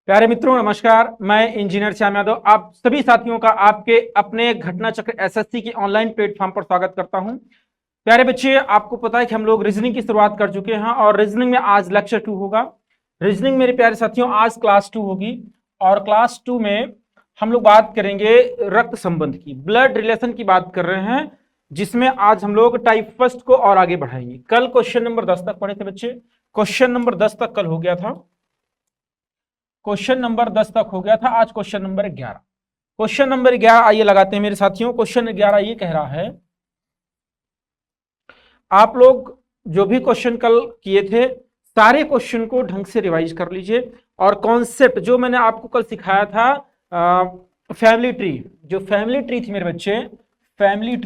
प्यारे मित्रों नमस्कार। मैं इंजीनियर श्याम यादव आप सभी साथियों का आपके अपने घटना चक्र एसएससी की ऑनलाइन प्लेटफॉर्म पर स्वागत करता हूं। प्यारे बच्चे, आपको पता है कि हम लोग रीजनिंग की शुरुआत कर चुके हैं और रीजनिंग में आज लेक्चर 2 होगा। रीजनिंग मेरे प्यारे साथियों आज क्लास 2 होगी और क्लास 2 में हम लोग बात करेंगे रक्त संबंध की, ब्लड रिलेशन की बात कर रहे हैं, जिसमें आज हम लोग टाइप फर्स्ट को और आगे बढ़ाएंगे। कल क्वेश्चन नंबर 10 तक पढ़े थे बच्चे, क्वेश्चन नंबर 10 तक कल हो गया था, क्वेश्चन नंबर 10 तक हो गया था। आज क्वेश्चन नंबर 11, क्वेश्चन नंबर 11 आइए लगाते हैं मेरे साथियों। क्वेश्चन 11 ये कह रहा है, आप लोग जो भी क्वेश्चन कल किए थे सारे क्वेश्चन को ढंग से रिवाइज कर लीजिए और कॉन्सेप्ट जो मैंने आपको कल सिखाया था फैमिली ट्री, जो फैमिली ट्री थी मेरे बच्चे, फैमिली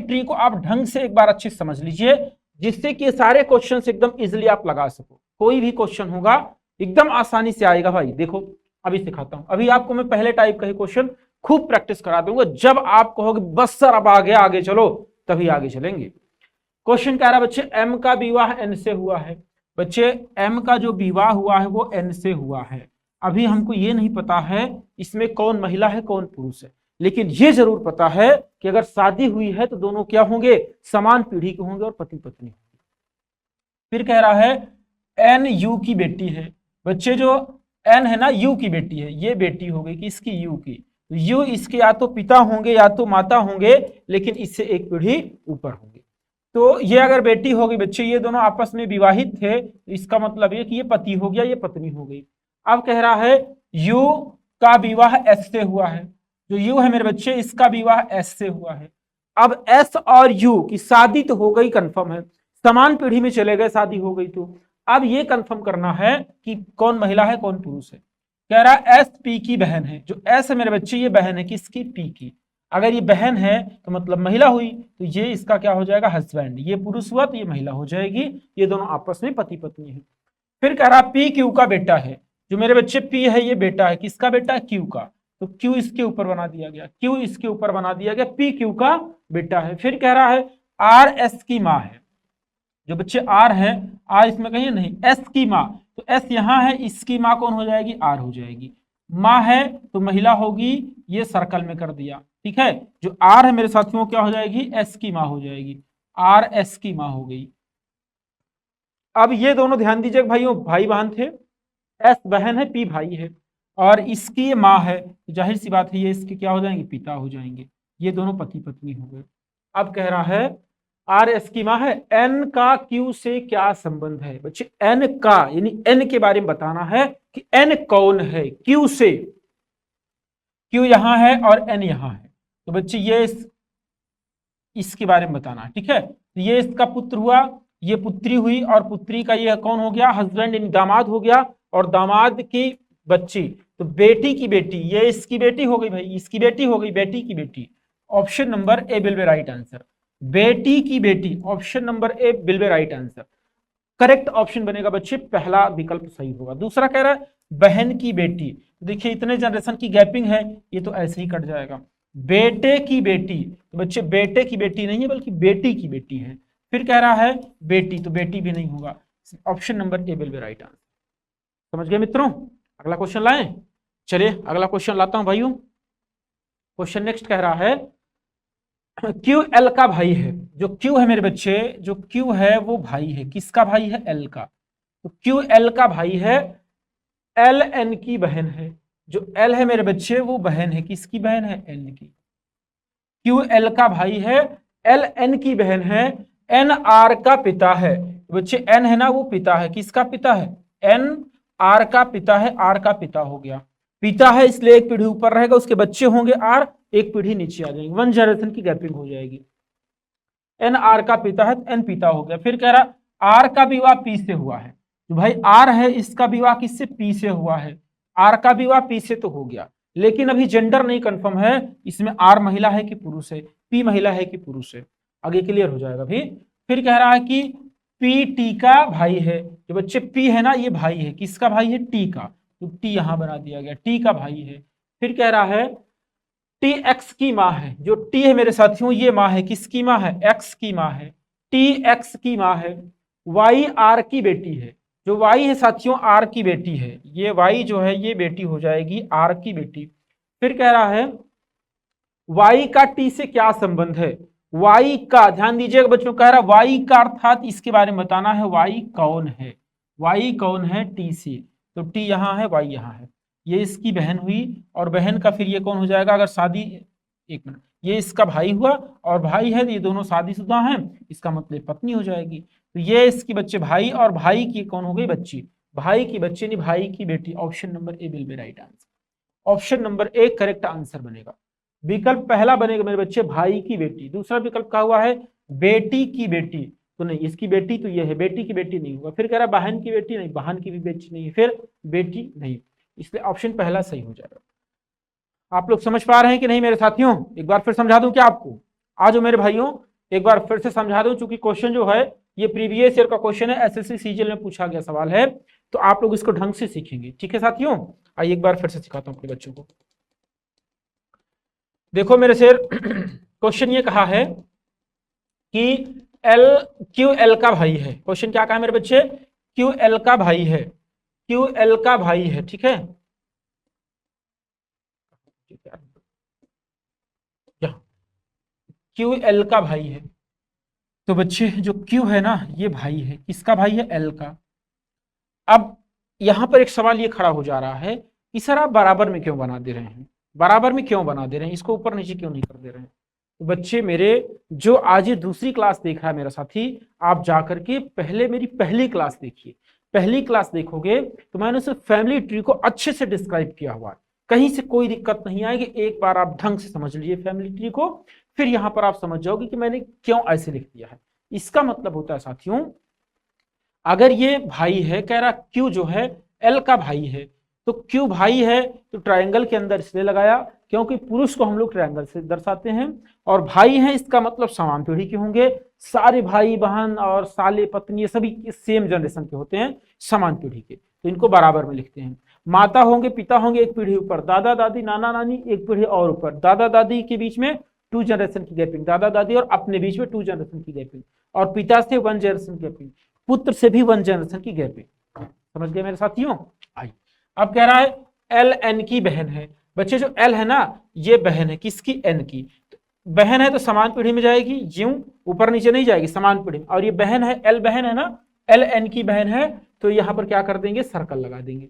ट्री को आप ढंग से एक बार अच्छे से समझ लीजिए, जिससे कि सारे क्वेश्चन एकदम इजिली आप लगा सको। कोई भी क्वेश्चन होगा एकदम आसानी से आएगा भाई। देखो अभी सिखाता हूं, अभी आपको मैं पहले टाइप का ही क्वेश्चन खूब प्रैक्टिस करा दूंगा। जब आप कहोगे बस सर अब आगे आगे चलो, तभी आगे चलेंगे। क्वेश्चन कह रहा है बच्चे, एम का विवाह एन से हुआ है। बच्चे एम का जो विवाह हुआ है वो एन से हुआ है। अभी हमको ये नहीं पता है इसमें कौन महिला है कौन पुरुष है, लेकिन ये जरूर पता है कि अगर शादी हुई है तो दोनों क्या होंगे, समान पीढ़ी के होंगे और पति पत्नी होंगे। फिर कह रहा है एन यू की बेटी है। बच्चे जो एन है ना, यू की बेटी है, ये बेटी हो गई किसकी, यू की। तो यू इसके या तो पिता होंगे या तो माता होंगे, लेकिन इससे एक पीढ़ी ऊपर होंगे। तो ये अगर बेटी होगी बच्चे, ये दोनों आपस में विवाहित थे, तो इसका मतलब ये कि ये पति हो गया, ये पत्नी हो गई। अब कह रहा है यू का विवाह एस से हुआ है। जो यू है मेरे बच्चे, इसका विवाह एस से हुआ है। अब एस और यू की शादी तो हो गई, कंफर्म है, समान पीढ़ी में चले गए, शादी हो गई। तो अब ये कंफर्म करना है कि कौन महिला है कौन पुरुष है। कह रहा है एस पी की बहन है। जो एस है मेरे बच्चे, ये बहन है किसकी, पी की। अगर ये बहन है तो मतलब महिला हुई, तो ये इसका क्या हो जाएगा, हस्बैंड। ये पुरुष हुआ तो ये महिला हो जाएगी। ये दोनों आपस में पति पत्नी है। फिर कह रहा पी क्यू का बेटा है। जो मेरे बच्चे पी है, ये बेटा है किसका, बेटा है क्यू का। तो क्यू इसके ऊपर बना दिया गया, क्यू इसके ऊपर बना दिया गया, पी क्यू का बेटा है। फिर कह रहा है आर एस की माँ है। जो बच्चे आर है, आर इसमें कहीं नहीं, एस की माँ, तो एस यहां है, इसकी माँ कौन हो जाएगी, आर हो जाएगी। माँ है तो महिला होगी, ये सर्कल में कर दिया, ठीक है। जो आर है मेरे साथियों क्या हो जाएगी, एस की माँ हो जाएगी, आर एस की माँ हो गई। अब ये दोनों ध्यान दीजिए भाइयों, भाई बहन थे, एस बहन है, पी भाई है, और इसकी ये माँ है, जाहिर सी बात है ये इसके क्या हो जाएंगे, पिता हो जाएंगे। ये दोनों पति पत्नी हो गए। अब कह रहा है आर एस की माँ है, एन का क्यू से क्या संबंध है। बच्चे एन का यानी एन के बारे में बताना है कि एन कौन है क्यू से। क्यू यहां है और एन यहां है, तो बच्चे ये इसके बारे में बताना है, ठीक है। तो ये इसका पुत्र हुआ, ये पुत्री हुई, और पुत्री का ये कौन हो गया, हस्बैंड यानी दामाद हो गया, और दामाद की बच्ची, तो बेटी की बेटी, ये इसकी बेटी हो गई भाई, इसकी बेटी हो गई, बेटी की बेटी। Option number A will be right answer, बेटी की बेटी। Option number A will be right answer, correct option बनेगा बच्चे, पहला विकल्प सही होगा। दूसरा कह रहा है बहन की बेटी। देखिए इतने जनरेशन की गैपिंग है, ये तो ऐसे ही कट जाएगा। बेटे की बेटी, तो बच्चे बेटे की बेटी नहीं है बल्कि बेटी की बेटी है। फिर कह रहा है बेटी, तो बेटी भी नहीं होगा। Option number A will be right answer. समझ गए मित्रों। अगला क्वेश्चन लाएं, चलिए अगला क्वेश्चन लाता हूं भाइयों। क्वेश्चन नेक्स्ट कह रहा है क्यू एल का भाई है। जो क्यू है मेरे बच्चे, जो क्यू है वो भाई है, किसका भाई है, एल का। तो क्यू एल का भाई है, एल एन की बहन है। जो एल है मेरे बच्चे वो बहन है, किसकी बहन है, एन की। क्यू एल का भाई है, एल एन की बहन है, एन आर का पिता है। बच्चे एन है ना वो पिता है, किसका पिता है, एन आर का पिता है, आर का पिता हो गया। पिता है इसलिए एक पीढ़ी ऊपर रहेगा, उसके बच्चे होंगे आर, एक पीढ़ी नीचे आ जाएगी, 1 जनरेशन की गैपिंग हो जाएगी। एन आर का पिता है, एन पिता हो गया। फिर कह रहा आर का विवाह पी से हुआ है। तो भाई आर है, इसका विवाह किससे, पी से हुआ है। आर का विवाह पी से तो हो गया, लेकिन अभी जेंडर नहीं कंफर्म है, इसमें आर महिला है कि पुरुष है, पी महिला है कि पुरुष है, आगे क्लियर हो जाएगा भी। फिर कह रहा है कि पी टी का भाई है। जो बच्चे पी है ना ये भाई है, किसका भाई है, टी का, तो टी यहां बना दिया गया, टी का भाई है। फिर कह रहा है टी एक्स की माँ है। जो टी है मेरे साथियों ये माँ है, किसकी माँ है, एक्स की माँ है, टी एक्स की माँ है। वाई आर की बेटी है। जो वाई है साथियों आर की बेटी है, ये वाई जो है ये बेटी हो जाएगी आर की बेटी। फिर कह रहा है वाई का टी से क्या संबंध है, वाई का, ध्यान दीजिएगा बच्चों, कह रहा वाई का अर्थात इसके बारे में बताना है, वाई कौन है, वाई कौन है टी से, तो टी यहाँ है वाई यहाँ है, ये इसकी बहन हुई, और बहन का फिर ये कौन हो जाएगा अगर शादी, एक मिनट, ये इसका भाई हुआ और भाई है, ये दोनों शादीशुदा हैं, इसका मतलब पत्नी हो जाएगी। तो ये इसकी बच्चे भाई, और भाई की कौन हो गई बच्ची, भाई की बच्ची नहीं भाई की बेटी। Option number A will be right answer, option number A correct answer बनेगा। विकल्प पहला बनेगा मेरे बच्चे भाई की बेटी, दूसरा विकल्प क्या हुआ है बेटी की बेटी, तो नहीं इसकी बेटी तो ये है, बेटी की बेटी नहीं होगा। फिर कह रहा बहन की बेटी, नहीं बहन की भी बेटी नहीं, फिर बेटी नहीं, इसलिए ऑप्शन पहला सही हो जाएगा। आप लोग समझ पा रहे हैं कि नहीं मेरे साथियों, एक बार फिर समझा दूं क्या आपको, आ जाओ मेरे भाइयों एक बार फिर से समझा दूं, चूंकि क्वेश्चन जो है ये प्रीवियस ईयर का क्वेश्चन है, एसएससी सीजीएल में पूछा गया सवाल है, तो आप लोग इसको ढंग से सीखेंगे, ठीक है साथियों। आइए एक बार फिर से सिखाता हूं अपने बच्चों को। देखो मेरे शेर, क्वेश्चन ये कहा है कि एल क्यू एल का भाई है, क्वेश्चन क्या कहा है मेरे बच्चे, क्यू एल का भाई है, क्यू एल का भाई है, ठीक है, क्यू एल का भाई है। तो बच्चे जो क्यू है ना ये भाई है, किसका भाई है एल का। अब यहां पर एक सवाल ये खड़ा हो जा रहा है कि सर आप बराबर में क्यों बना दे रहे हैं, बराबर में क्यों बना दे रहे हैं, इसको ऊपर नीचे क्यों नहीं कर दे रहे हैं। तो बच्चे मेरे जो आज ये दूसरी क्लास देख रहा है मेरा साथी, आप जाकर के पहले मेरी पहली क्लास देखिए, पहली क्लास देखोगे तो मैंने उस फैमिली ट्री को अच्छे से डिस्क्राइब किया हुआ है, कहीं से कोई दिक्कत नहीं आएगी। एक बार आप ढंग से समझ लीजिए फैमिली ट्री को, फिर यहां पर आप समझ जाओगे कि मैंने क्यों ऐसे लिख दिया है। इसका मतलब होता है साथियों, अगर ये भाई है, कह रहा क्यू जो है एल का भाई है, तो क्यू भाई है तो ट्रायंगल के अंदर इसलिए लगाया क्योंकि पुरुष को हम लोग ट्रायंगल से दर्शाते हैं, और भाई है इसका मतलब समान पीढ़ी के होंगे, सारे भाई बहन और साले पत्नी ये सभी सेम जनरेशन के होते हैं, समान पीढ़ी के, तो इनको बराबर में लिखते हैं। माता होंगे पिता होंगे एक पीढ़ी ऊपर, दादा दादी नाना नानी एक पीढ़ी और ऊपर, दादा दादी के बीच में 2 जनरेशन की गैपिंग, दादा दादी और अपने बीच में 2 जनरेशन की गैपिंग, और पिता से 1 जनरेशन की गैपिंग, पुत्र से भी 1 जनरेशन की गैपिंग। समझ गए मेरे साथियों। आई अब कह रहा है एल एन की बहन है, बच्चे जो एल है ना ये बहन है किसकी एन की, तो बहन है तो समान पीढ़ी में जाएगी, ज्यों ऊपर नीचे नहीं जाएगी समान पीढ़ी में, और ये बहन है एल बहन है ना, एल एन की बहन है, तो यहां पर क्या कर देंगे सर्कल लगा देंगे।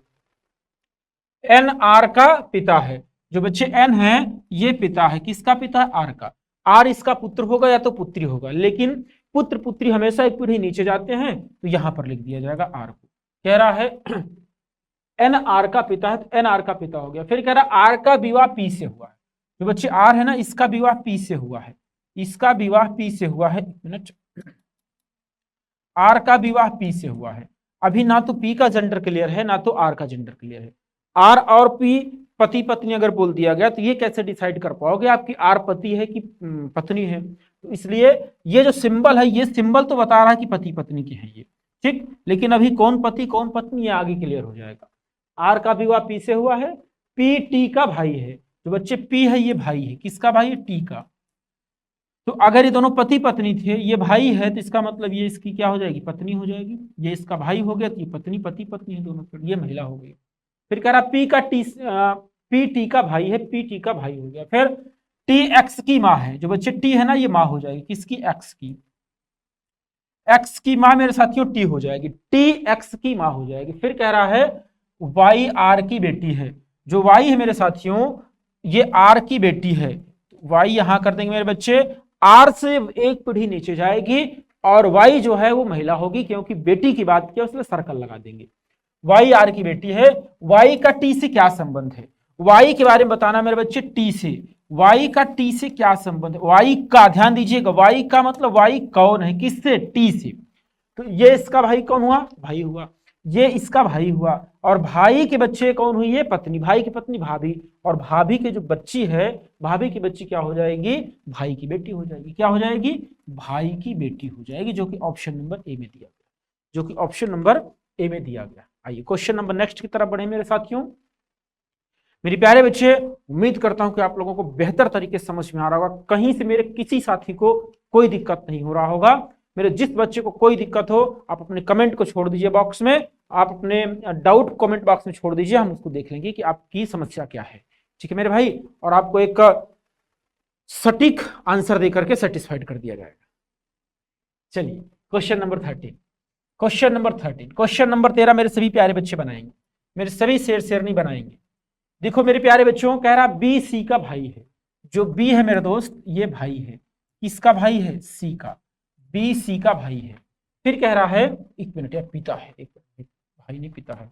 एन आर का पिता है, जो बच्चे एन है ये पिता है, किसका पिता है आर का, आर इसका पुत्र होगा या तो पुत्री होगा, लेकिन पुत्र पुत्री हमेशा एक पीढ़ी नीचे जाते हैं, तो यहां पर लिख दिया जाएगा आर को। कह रहा है एन आर का पिता है तो एन आर का पिता हो गया। फिर कह रहा आर का विवाह पी से हुआ है, जो बच्चे आर है ना इसका विवाह पी से हुआ है, इसका विवाह पी से हुआ है, एक मिनट, आर का विवाह पी से हुआ है। अभी ना तो पी का जेंडर क्लियर है ना तो आर का जेंडर क्लियर है। आर और पी पति पत्नी अगर बोल दिया गया तो ये कैसे डिसाइड कर पाओगे आपकी आर पति है कि पत्नी है, तो इसलिए ये जो सिंबल है ये सिंबल तो बता रहा है कि पति पत्नी के हैं ये, ठीक, लेकिन अभी कौन पति कौन पत्नी ये आगे क्लियर हो जाएगा। आर का विवाह पी से हुआ है, पी टी का भाई है, जो बच्चे पी है ये भाई है, किसका भाई है टी का, तो अगर ये दोनों पति पत्नी थे ये भाई है तो इसका मतलब ये इसकी क्या हो जाएगी पत्नी हो जाएगी, ये इसका भाई हो गया तो ये पत्नी पति पत्नी है दोनों, फिर ये महिला हो गई। फिर कह रहा पी टी का भाई है, पी टी का भाई हो गया। फिर टी एक्स की माँ है, जो बच्चे टी है ना ये माँ हो जाएगी, किसकी एक्स की, एक्स की माँ मेरे साथियों टी हो जाएगी, टी एक्स की माँ हो जाएगी। फिर कह रहा है वाई आर की बेटी है, जो वाई है मेरे साथियों ये आर की बेटी है, वाई यहां कर देंगे मेरे बच्चे, आर से एक पीढ़ी नीचे जाएगी और वाई जो है वो महिला होगी, क्योंकि बेटी की बात किया इसलिए सर्कल लगा देंगे। वाई आर की बेटी है, वाई का टी से क्या संबंध है, वाई के बारे में बताना मेरे बच्चे, टी से, वाई का टी से क्या संबंध है, वाई का, ध्यान दीजिएगा वाई का मतलब वाई कौन है, किससे, टी से, तो ये इसका भाई कौन हुआ, भाई हुआ, ये इसका भाई हुआ, और भाई के बच्चे कौन हुई है पत्नी, भाई की पत्नी भाभी, और भाभी के जो बच्ची है, भाभी की बच्ची क्या हो जाएगी, भाई की बेटी हो जाएगी, क्या हो जाएगी, भाई की बेटी हो जाएगी, जो कि ऑप्शन नंबर ए में दिया गया, जो कि ऑप्शन नंबर ए में दिया गया। आइए क्वेश्चन नंबर नेक्स्ट की तरफ बढ़े मेरे साथियों। मेरे प्यारे बच्चे, उम्मीद करता हूं कि आप लोगों को बेहतर तरीके से समझ में आ रहा होगा, कहीं से मेरे किसी साथी को कोई दिक्कत नहीं हो रहा होगा। मेरे जिस बच्चे को कोई दिक्कत हो आप अपने कमेंट को छोड़ दीजिए बॉक्स में, आप अपने डाउट कमेंट बॉक्स में छोड़ दीजिए, हम उसको देख लेंगे कि आपकी समस्या क्या है। ठीक है मेरे भाई, और आपको एक सटीक आंसर देकर के सेटिस्फाइड कर दिया जाएगा। चलिए question number 13, question number 13, question number 13 मेरे सभी प्यारे बच्चे बनाएंगे, मेरे सभी शेरनी बनाएंगे। देखो मेरे प्यारे बच्चों, कह रहा बी सी का भाई है। जो बी है मेरे दोस्त ये भाई है, किसका भाई है? सी का। बी सी का भाई है। फिर कह रहा है, एक मिनट यार, पिता है, एक भाई नहीं पिता है,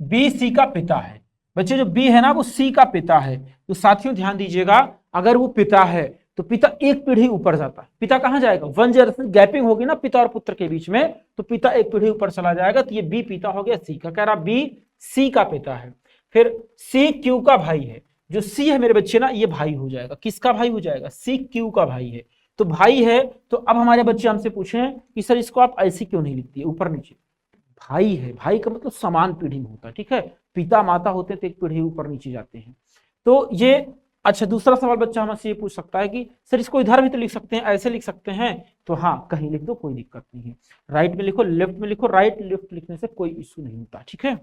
बी सी का पिता है। बच्चे जो बी है ना वो सी का पिता है। तो साथियों ध्यान दीजिएगा, अगर वो पिता है तो पिता एक पीढ़ी ऊपर जाता है। पिता कहां जाएगा? 1 जनरेशन गैपिंग होगी ना पिता और पुत्र के बीच में, तो पिता एक पीढ़ी ऊपर चला जाएगा। तो ये बी पिता हो गया सी का। कह रहा बी सी का पिता है। फिर सी क्यू का भाई है। जो सी है मेरे बच्चे ना ये भाई हो जाएगा। किसका भाई हो जाएगा? सी क्यू का भाई है। तो भाई है, तो अब हमारे बच्चे हमसे पूछे कि सर इसको आप ऐसे क्यों नहीं लिखती है ऊपर नीचे? भाई है, भाई का मतलब समान पीढ़ी में होता है। ठीक है, पिता माता होते तो एक पीढ़ी ऊपर नीचे जाते हैं। तो ये अच्छा, दूसरा सवाल बच्चा हमसे ये पूछ सकता है कि सर इसको इधर भी तो लिख सकते हैं, ऐसे लिख सकते हैं। तो हाँ, कहीं लिख दो, कोई दिक्कत नहीं है। राइट में लिखो, लेफ्ट में लिखो, राइट लेफ्ट लिखने से कोई इश्यू नहीं होता। ठीक है,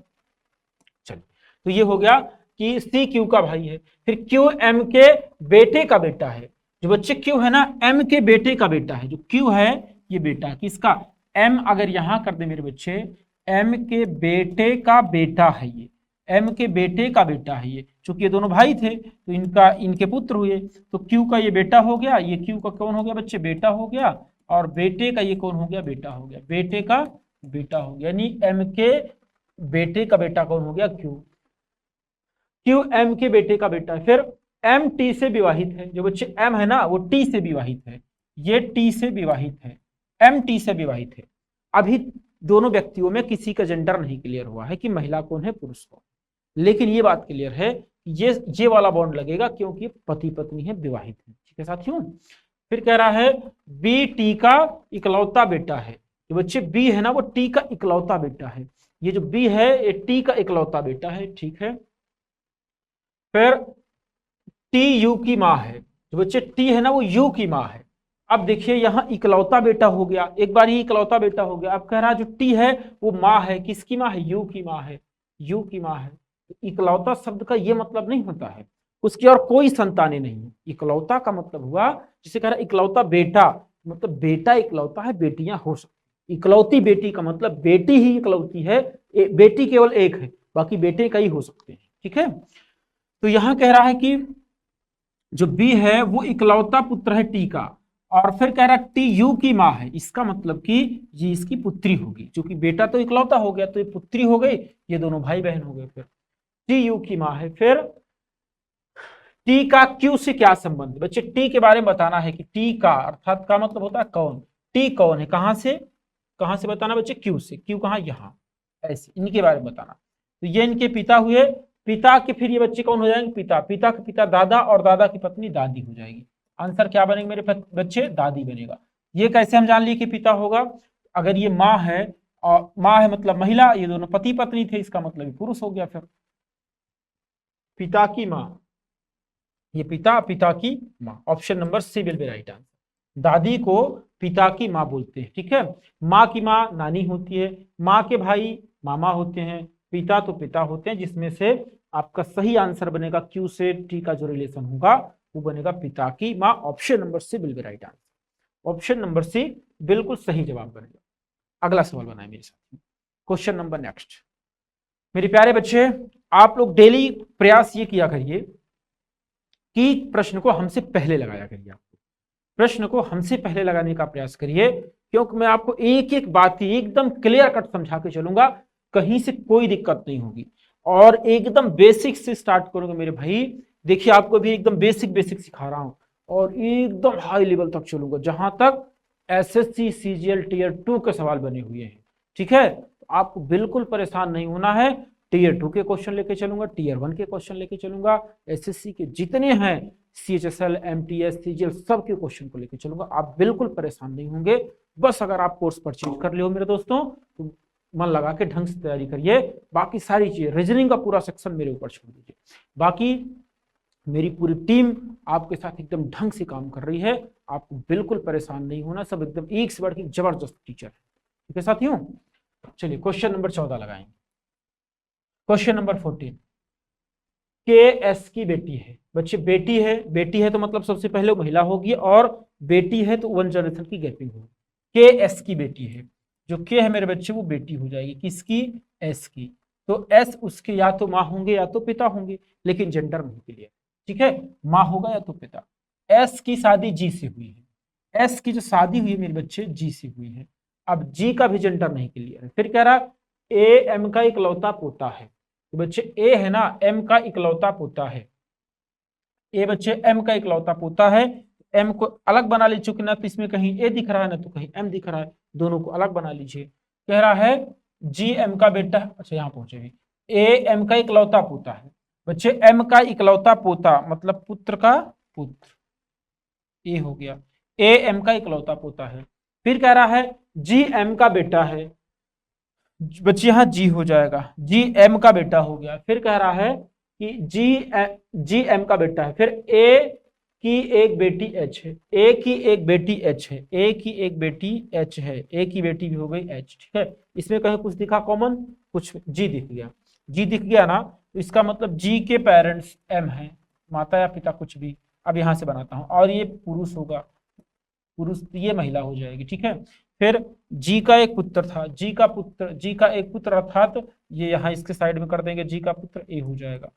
चलिए तो ये हो गया कि सी क्यू का भाई है। फिर क्यू एम के बेटे का बेटा है। जो बच्चे क्यू है ना एम के बेटे का बेटा है। जो क्यू है ये बेटा किसका? एम अगर यहां कर दे मेरे बच्चे, एम के बेटे का बेटा है ये, एम के बेटे का बेटा है ये। चूंकि ये दोनों भाई थे तो इनके पुत्र हुए, तो क्यू का ये बेटा हो गया, ये क्यू का कौन हो गया बच्चे? बेटा हो गया। और बेटे का ये कौन हो गया? बेटा हो गया। बेटे का बेटा हो गया, यानी एम के बेटे का बेटा कौन हो गया? क्यू। क्यू एम के बेटे का बेटा है। फिर एम टी से विवाहित है। जो बच्चे एम है ना वो टी से विवाहित है, ये टी से विवाहित है, एम टी से विवाहित है। अभी दोनों व्यक्तियों में किसी का जेंडर नहीं क्लियर हुआ है कि महिला कौन है पुरुष कौन, लेकिन ये बात क्लियर है ये वाला बॉन्ड लगेगा क्योंकि पति पत्नी है, विवाहित है। ठीक है साथियों। फिर कह रहा है बी टी का इकलौता बेटा है। जो बच्चे बी है ना वो टी का इकलौता बेटा है। ये जो बी है ये टी का इकलौता बेटा है। ठीक है, फिर टी यू की माँ है। जो बच्चे टी है ना वो यू की माँ है। अब देखिए यहाँ इकलौता बेटा हो गया, एक बार ये इकलौता बेटा हो गया। अब कह रहा जो टी है वो माँ है, किसकी माँ है? यू की माँ है, यू की माँ है। तो इकलौता शब्द का ये मतलब नहीं होता है उसकी और कोई संतानें नहीं है। इकलौता का मतलब हुआ, जिसे कह रहा इकलौता बेटा, मतलब बेटा इकलौता है, बेटियां हो सकती। इकलौती बेटी का मतलब बेटी ही इकलौती है, बेटी केवल एक है, बाकी बेटे कई हो सकते हैं। ठीक है, तो यहां कह रहा है कि जो बी है वो इकलौता पुत्र है टी का, और फिर कह रहा टी यू की माँ है। इसका मतलब कि ये इसकी पुत्री होगी, क्योंकि बेटा तो इकलौता हो गया तो ये पुत्री हो गई, ये दोनों भाई बहन हो गए। फिर टी यू की माँ है। फिर टी का क्यू से क्या संबंध? बच्चे टी के बारे में बताना है कि टी का अर्थात का मतलब होता है कौन, टी कौन है, कहां से बताना बच्चे? क्यू से। क्यू कहां? यहाँ, ऐसे इनके बारे में बताना। तो ये इनके पिता हुए। पिता के फिर ये बच्चे कौन हो जाएंगे? पिता। पिता के पिता दादा, और दादा की पत्नी दादी हो जाएगी। आंसर क्या बनेगा मेरे बच्चे? दादी बनेगा। ये कैसे हम जान लिए कि पिता होगा? अगर ये माँ है, और माँ है मतलब महिला, ये दोनों पति पत्नी थे, इसका मतलब पुरुष हो गया। फिर पिता की माँ, ये पिता, पिता की माँ। Option number C will be right answer. दादी को पिता की माँ बोलते हैं। ठीक है, माँ की माँ नानी होती है, माँ के भाई मामा होते हैं, पिता तो पिता होते हैं, जिसमें से आपका सही आंसर बनेगा क्यू से टी का जो रिलेशन होगा वो बनेगा पिता की माँ। Option number C will be right answer. Option number C बिल्कुल सही जवाब बनेगा। अगला सवाल बनाए मेरे साथ। Question number next. मेरे प्यारे बच्चे, आप लोग डेली प्रयास ये किया करिए कि प्रश्न को हमसे पहले लगाया करिए। आपको प्रश्न को हमसे पहले लगाने का प्रयास करिए, क्योंकि मैं आपको एक एक बात एकदम क्लियर कट समझा के चलूंगा, कहीं से कोई दिक्कत नहीं होगी। और एकदम बेसिक से स्टार्ट करूंगा मेरे भाई। देखिए आपको भी एकदम बेसिक सिखा रहा हूं, और एकदम हाई लेवल तक चलूंगा, जहां तक एसएससी सीजीएल टीयर 2 के सवाल बने हुए हैं। ठीक है, आपको बिल्कुल परेशान नहीं होना है। टीयर 2 के क्वेश्चन लेके चलूंगा, टीयर 1 के क्वेश्चन लेके चलूंगा, एसएससी के जितने हैं सीएचएसएल एमटीएस सीजीएल सब के क्वेश्चन को लेके चलूंगा। आप बिल्कुल परेशान नहीं होंगे। बस अगर आप कोर्स परचेज कर ले हो मेरे दोस्तों, तो मन लगा के ढंग से तैयारी करिए। बाकी सारी चीजें, रीजनिंग का पूरा सेक्शन मेरे ऊपर छोड़ दीजिए। बाकी मेरी पूरी टीम आपके साथ एकदम ढंग से काम कर रही है। आपको बिल्कुल परेशान नहीं होना, सब एकदम एक से बढ़ के जबरदस्त टीचर है। ठीक है साथियों, चलिए क्वेश्चन नंबर 14 लगाएंगे। क्वेश्चन नंबर 14, के एस की बेटी है। बच्चे बेटी है तो मतलब सबसे पहले वो महिला होगी, और बेटी है तो 1 जनरेशन की गैपिंग होगी। के एस की बेटी है, जो के है मेरे बच्चे वो बेटी हो जाएगी, किसकी? एस की। तो एस उसके या तो माँ होंगे या तो पिता होंगे, लेकिन जेंडर नहीं क्लियर। ठीक है, माँ होगा या तो पिता। एस की शादी जी से हुई है, एस की जो शादी हुई है मेरे बच्चे जी से हुई है। अब जी का भी जेंडर नहीं क्लियर है। फिर कह रहा ए एम का इकलौता पोता है। तो बच्चे ए है ना, एम का इकलौता पोता है। ए बच्चे एम का इकलौता पोता है। एम को अलग बना लीजिए, चूंकि ना तो इसमें कहीं ए दिख रहा है ना तो कहीं एम दिख रहा है, दोनों को अलग बना लीजिए। कह रहा है जी एम का बेटा, अच्छा यहाँ पहुंचे भी, ए एम का इकलौता पोता है। बच्चे एम का इकलौता पोता मतलब पुत्र का पुत्र, ए हो गया। ए एम का इकलौता पोता है। फिर कह रहा है जी एम का बेटा है। बच्चे यहाँ जी हो जाएगा, जी एम का बेटा हो गया। फिर कह रहा है कि जी एम का बेटा है। फिर ए की एक बेटी एच है, ए की एक बेटी एच है, ए की एक बेटी एच है, ए की बेटी भी हो गई एच। ठीक है, इसमें कहीं कुछ दिखा कॉमन? कुछ, जी दिख गया। जी दिख गया ना, तो इसका मतलब जी के पेरेंट्स एम है, माता या पिता कुछ भी। अब यहां से बनाता हूं, और ये पुरुष होगा, पुरुष, ये महिला हो जाएगी। ठीक है, फिर जी का एक पुत्र था, जी का पुत्र, जी का एक पुत्र अर्थात ये यहाँ इसके साइड में कर देंगे, जी का पुत्र ए हो जाएगा,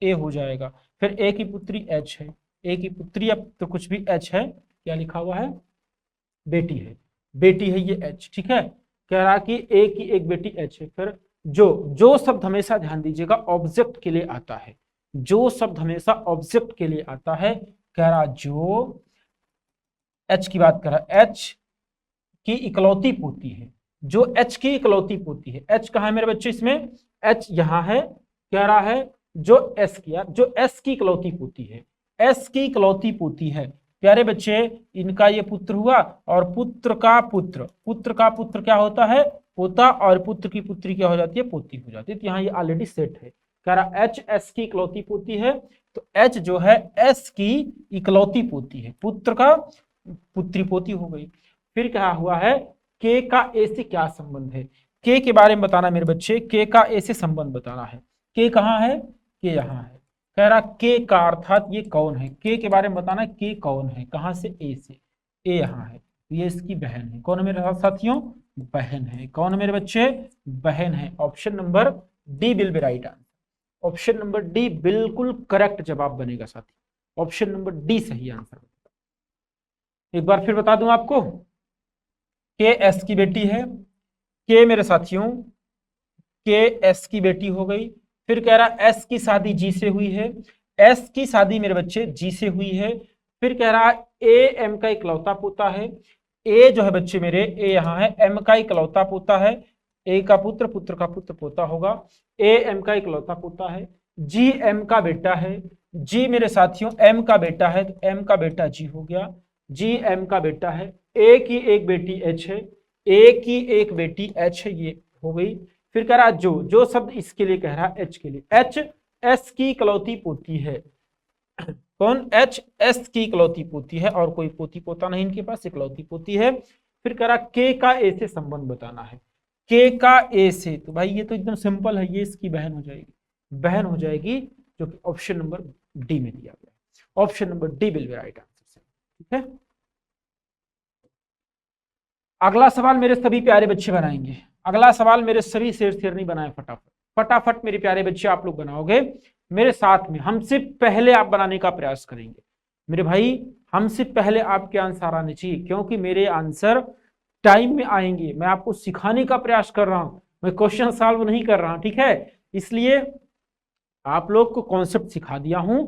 ए हो जाएगा। फिर ए की पुत्री एच है, ए की पुत्री अब तो कुछ भी एच है, क्या लिखा हुआ है? बेटी है, बेटी है ये एच। ठीक है, कह रहा कि ए की एक बेटी एच है। फिर जो, जो शब्द हमेशा ध्यान दीजिएगा ऑब्जेक्ट के लिए आता है, जो शब्द हमेशा ऑब्जेक्ट के लिए आता है। कह रहा जो एच की बात कर रहा है, एच की इकलौती पोती है, जो एच की इकलौती पोती है। एच कहा है मेरे बच्चे? इसमें एच यहां है। कह रहा है जो एस की, जो एस की इकलौती पोती है, एस की इकलौती पोती है। प्यारे बच्चे, इनका ये पुत्र हुआ, और पुत्र का पुत्र, पुत्र का पुत्र क्या होता है? पोता, और पुत्र की पुत्री क्या हो जाती है? पोती हो जाती है। तो यहाँ ये ऑलरेडी सेट है। कह रहा एच एस की इकलौती पोती है, तो एच जो है एस की इकलौती पोती है, पुत्र का पुत्री पोती हो गई। फिर क्या हुआ है, के का ए से क्या संबंध है? के के बारे में बताना मेरे बच्चे, के का ए से संबंध बताना है। के कहाँ है? के यहाँ है। कह रहा के का अर्थात ये कौन है? के बारे में बताना, के कौन है, कहां से? ए से। ए यहाँ है, ये इसकी बहन है। कौन है मेरे साथियों? बहन है। कौन है मेरे बच्चे? बहन है। Option number D will be right answer. Option number D बिल्कुल करेक्ट जवाब बनेगा साथी, ऑप्शन नंबर डी सही आंसर। एक बार फिर बता दूं आपको, के एस की बेटी है, के मेरे साथियों के एस की बेटी हो गई। फिर कह रहा एस की शादी जी से हुई है, एस की शादी मेरे बच्चे जी से हुई है। फिर कह रहा ए एम का इकलौता पोता है, ए जो है बच्चे मेरे, ए यहाँ है, एम का इकलौता पोता है, ए का पुत्र, पुत्र का पुत्र पोता होगा, ए एम का इकलौता पोता है। जी एम का बेटा है, जी मेरे साथियों एम का बेटा है, तो एम का बेटा जी हो गया, जी एम का बेटा है। ए की एक बेटी एच है, ए की एक बेटी एच है, ये हो गई। फिर कह रहा जो, जो शब्द इसके लिए कह रहा एच के लिए, एच एस की इकलौती पोती है। कौन? एच एस की इकलौती पोती है, और कोई पोती पोता नहीं इनके पास, इकलौती पोती है। फिर कह रहा के का ए से संबंध बताना है, के का ए से, तो भाई ये तो एकदम सिंपल है, ये इसकी बहन हो जाएगी, बहन हो जाएगी, जो कि ऑप्शन नंबर डी में दिया गया है। Option number D will be right answer. ठीक है, अगला सवाल मेरे सभी प्यारे बच्चे बनाएंगे। अगला सवाल मेरे सभी शेर शेरनी बनाए फटाफट, फटाफट मेरे प्यारे बच्चे आप लोग बनाओगे मेरे साथ में। हमसे पहले आप बनाने का प्रयास करेंगे मेरे भाई, हमसे पहले आपके आंसर आने चाहिए, क्योंकि मेरे आंसर टाइम में आएंगे। मैं आपको सिखाने का प्रयास कर रहा हूं, मैं क्वेश्चन सॉल्व नहीं कर रहा हूं। ठीक है, इसलिए आप लोग को कॉन्सेप्ट सिखा दिया हूं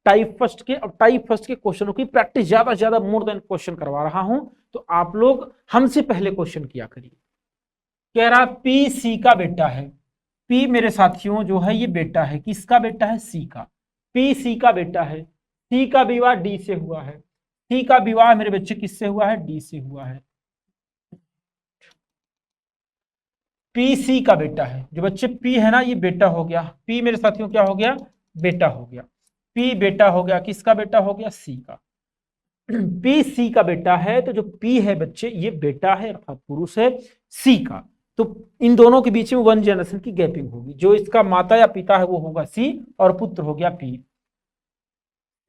टाइप फर्स्ट के। अब टाइप फर्स्ट के क्वेश्चनों की प्रैक्टिस ज्यादा से ज्यादा मोर देन क्वेश्चन करवा रहा हूं, तो आप लोग हमसे पहले क्वेश्चन किया करिए। कह रहा पी सी का बेटा है, पी मेरे साथियों जो है ये बेटा है, किसका बेटा है? सी का। पी सी का बेटा है, सी का विवाह डी से हुआ है, सी का विवाह मेरे बच्चे किससे हुआ है? डी से हुआ है। पी सी का बेटा है, जो बच्चे पी है ना ये बेटा हो गया, पी मेरे साथियों क्या हो गया? बेटा हो गया। पी बेटा हो गया, किसका बेटा हो गया? सी का। पी सी का बेटा है, तो जो पी है बच्चे ये बेटा है अर्थात पुरुष है सी का, तो इन दोनों के बीच में 1 जनरेशन की गैपिंग होगी। जो इसका माता या पिता है वो होगा सी और पुत्र हो गया पी।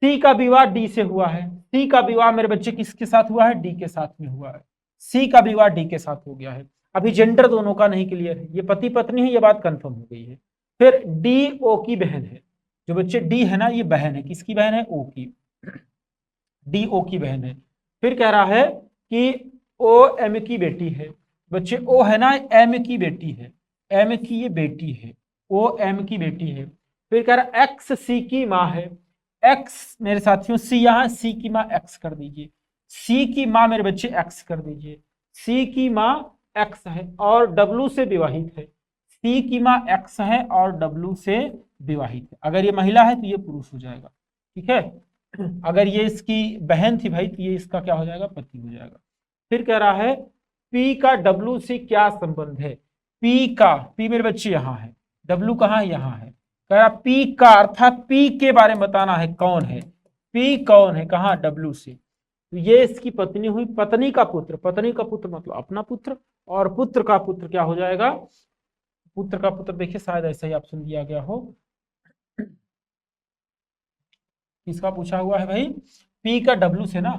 सी का विवाह डी से हुआ है। सी का विवाह मेरे बच्चे किसके साथ हुआ है? डी के साथ में हुआ है। सी का विवाह डी के साथ हो गया है। अभी जेंडर दोनों का नहीं क्लियर है, ये पति पत्नी है, ये बात कंफर्म हो गई है। फिर डी ओ की बहन है। जो बच्चे डी है ना, ये बहन है, किसकी बहन है? ओ की। डी ओ की बहन है। फिर कह रहा है कि ओ एम की बेटी है। बच्चे ओ है ना, एम की बेटी है, एम की ये बेटी है, ओ एम की बेटी है। फिर कह रहा एक्स सी की माँ है। एक्स मेरे साथियों सी यहां, सी की माँ एक्स कर दीजिए, सी की माँ मेरे बच्चे एक्स कर दीजिए। सी की माँ एक्स है और डब्लू से विवाहित है। सी की माँ एक्स है और डब्लू से विवाहित है। अगर ये महिला है तो ये पुरुष हो जाएगा, ठीक है। अगर ये इसकी बहन थी भाई तो ये इसका क्या हो जाएगा? पति हो जाएगा। फिर कह रहा है पी का डब्लू से क्या संबंध है? पी का, पी मेरे बच्चे यहां है, डब्लू कहां है? यहां है। कह रहा पी का अर्थात पी के बारे में बताना है, कौन है पी, कौन है, कहां? डब्लू से। तो ये इसकी पत्नी हुई, पत्नी का पुत्र, पत्नी का पुत्र मतलब अपना पुत्र, और पुत्र का पुत्र क्या हो जाएगा? पुत्र का पुत्र देखिए शायद ऐसा ही ऑप्शन दिया गया हो। किसका पूछा हुआ है भाई? पी का डब्लू से ना,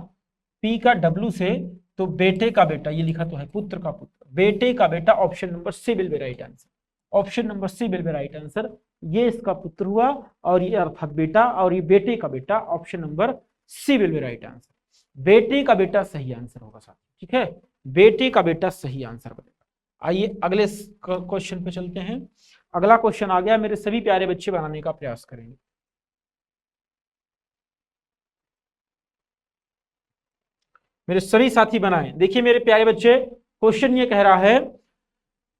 पी का डब्लू से, तो बेटे का बेटा, ये लिखा तो है पुत्र का पुत्र, बेटे का बेटा, option number C will be right answer. Option number C will be right answer. ये इसका पुत्र हुआ और ये अर्थात बेटा, और ये बेटे का बेटा, option number C will be right answer. बेटे का बेटा सही आंसर होगा साथ, ठीक है, बेटे का बेटा सही आंसर बनेगा। आइए अगले क्वेश्चन पे चलते हैं। अगला क्वेश्चन आ गया, मेरे सभी प्यारे बच्चे बनाने का प्रयास करेंगे। मेरे सभी साथी बनाएं। देखिए मेरे प्यारे बच्चे, क्वेश्चन ये कह रहा है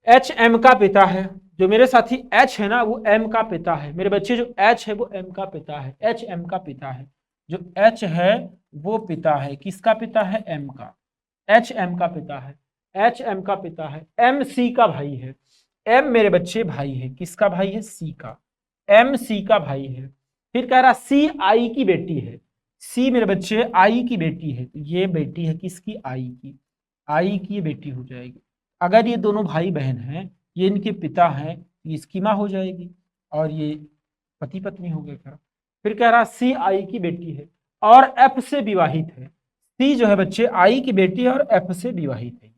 एच एम का पिता है। जो मेरे साथी एच है ना, वो एम का पिता है। मेरे बच्चे जो एच है वो एम का पिता है, एच एम का पिता है। जो एच है वो पिता है, किसका पिता है? एम का। एच एम का पिता है, एच एम का पिता है। एम सी का भाई है। एम मेरे बच्चे भाई है, किसका भाई है? सी का। एम सी का भाई है। फिर कह रहा सी आई की बेटी है। सी मेरे बच्चे आई की बेटी है, तो ये बेटी है किसकी? आई की। आई की ये बेटी हो जाएगी। अगर ये दोनों भाई बहन हैं, ये इनके पिता हैं, ये इसकी माँ हो जाएगी और ये पति पत्नी हो गए। फिर कह रहा सी आई की बेटी है और एफ से विवाहित है। सी जो है बच्चे आई की बेटी है और एफ से विवाहित है।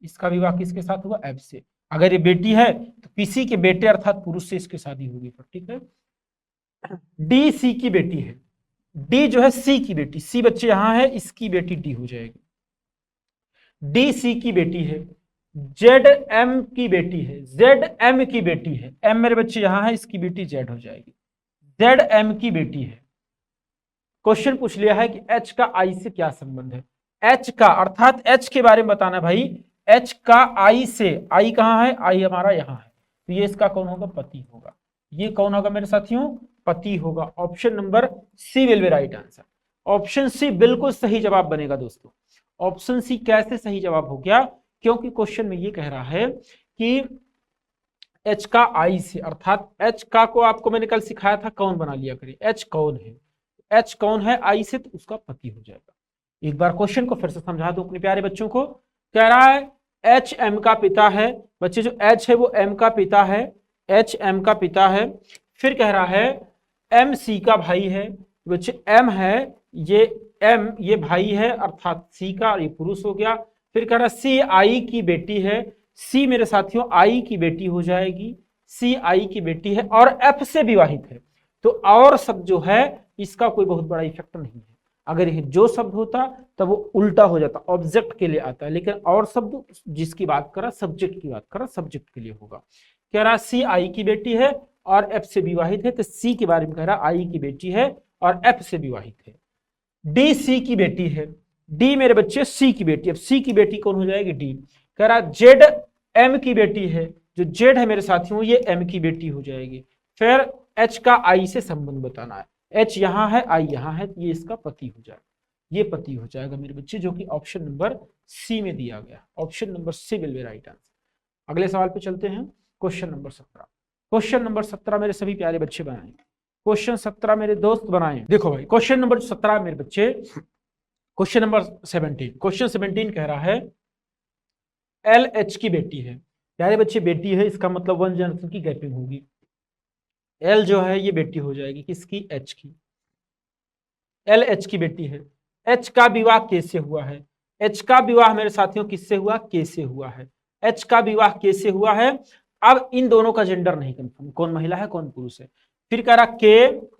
इसका विवाह किसके साथ हुआ? एफ से। अगर ये बेटी है तो किसी के बेटे अर्थात पुरुष से इसकी शादी होगी, ठीक है। डी सी की बेटी है। डी जो है सी की बेटी, सी बच्चे यहां है, इसकी बेटी डी हो जाएगी। डी सी की बेटी है। जेड एम की बेटी है, जेड एम की बेटी है। एम मेरे बच्चे यहां है, इसकी बेटी जेड हो जाएगी। जेड एम की बेटी है। क्वेश्चन पूछ लिया है कि एच का आई से क्या संबंध है? एच का अर्थात एच के बारे में बताना भाई। एच का आई से, आई कहां है? आई हमारा यहां है, तो ये इसका कौन होगा? पति होगा। ये कौन होगा मेरे साथियों? पति होगा। Option number C will be right answer. Option C बिल्कुल सही जवाब बनेगा दोस्तों। ऑप्शन सी कैसे सही जवाब हो गया? क्योंकि क्वेश्चन में ये कह रहा है कि एच का आई से, अर्थात एच का को आपको मैंने कल सिखाया था कौन बना लिया करिए। एच कौन है? एच कौन है आई से? तो उसका पति हो जाएगा। एक बार क्वेश्चन को फिर से समझा दो अपने प्यारे बच्चों को। कह रहा है एच एम का पिता है। बच्चे जो एच है वो एम का पिता है, एच एम का पिता है। फिर कह रहा है एम सी का भाई है। बच्चे एम है, ये एम ये भाई है अर्थात सी का, ये पुरुष हो गया। फिर कह रहा सी आई की बेटी है। सी मेरे साथियों आई की बेटी हो जाएगी, सी आई की बेटी है और एफ से विवाहित है। तो और शब्द जो है इसका कोई बहुत बड़ा इफेक्ट नहीं है। अगर ये जो शब्द होता तब वो उल्टा हो जाता, ऑब्जेक्ट के लिए आता है, लेकिन और शब्द जिसकी बात करा, सब्जेक्ट की बात करा, सब्जेक्ट के लिए होगा। कह रहा सी आई की बेटी है और एफ से विवाहित है, तो सी के बारे में कह रहा आई की बेटी है और एफ से विवाहित है। डी सी की बेटी है। डी मेरे बच्चे सी की बेटी। अब सी की बेटी कौन हो जाएगी? डी। कह रहा जेड एम की बेटी है। जो जेड है मेरे साथियों ये एम की बेटी हो जाएगी। फिर एच का आई से संबंध बताना है। एच यहां है, आई यहां है, ये इसका पति हो जाएगा, ये पति हो जाएगा मेरे बच्चे, जो कि ऑप्शन नंबर सी में दिया गया। Option number C will be right answer. अगले सवाल पे चलते हैं। Question number 17। क्वेश्चन नंबर 17 मेरे सभी प्यारे बच्चे बनाएं। क्वेश्चन 17 मेरे दोस्त बनाएं। देखो भाई क्वेश्चन नंबर 17 मेरे बच्चे, क्वेश्चन नंबर 17, क्वेश्चन 17 कह रहा है एल एच की बेटी है। प्यारे बच्चे बेटी है, इसका मतलब 1 जनरेशन की गैपिंग होगी। एल जो है ये बेटी हो जाएगी किसकी, एच की। एल एच की बेटी है। एच का विवाह कैसे हुआ है? एच का विवाह मेरे साथियों किससे हुआ, के से हुआ है। एच का विवाह के से हुआ है। अब इन दोनों का जेंडर नहीं कंफर्म, कौन महिला है कौन पुरुष है। फिर कह रहा के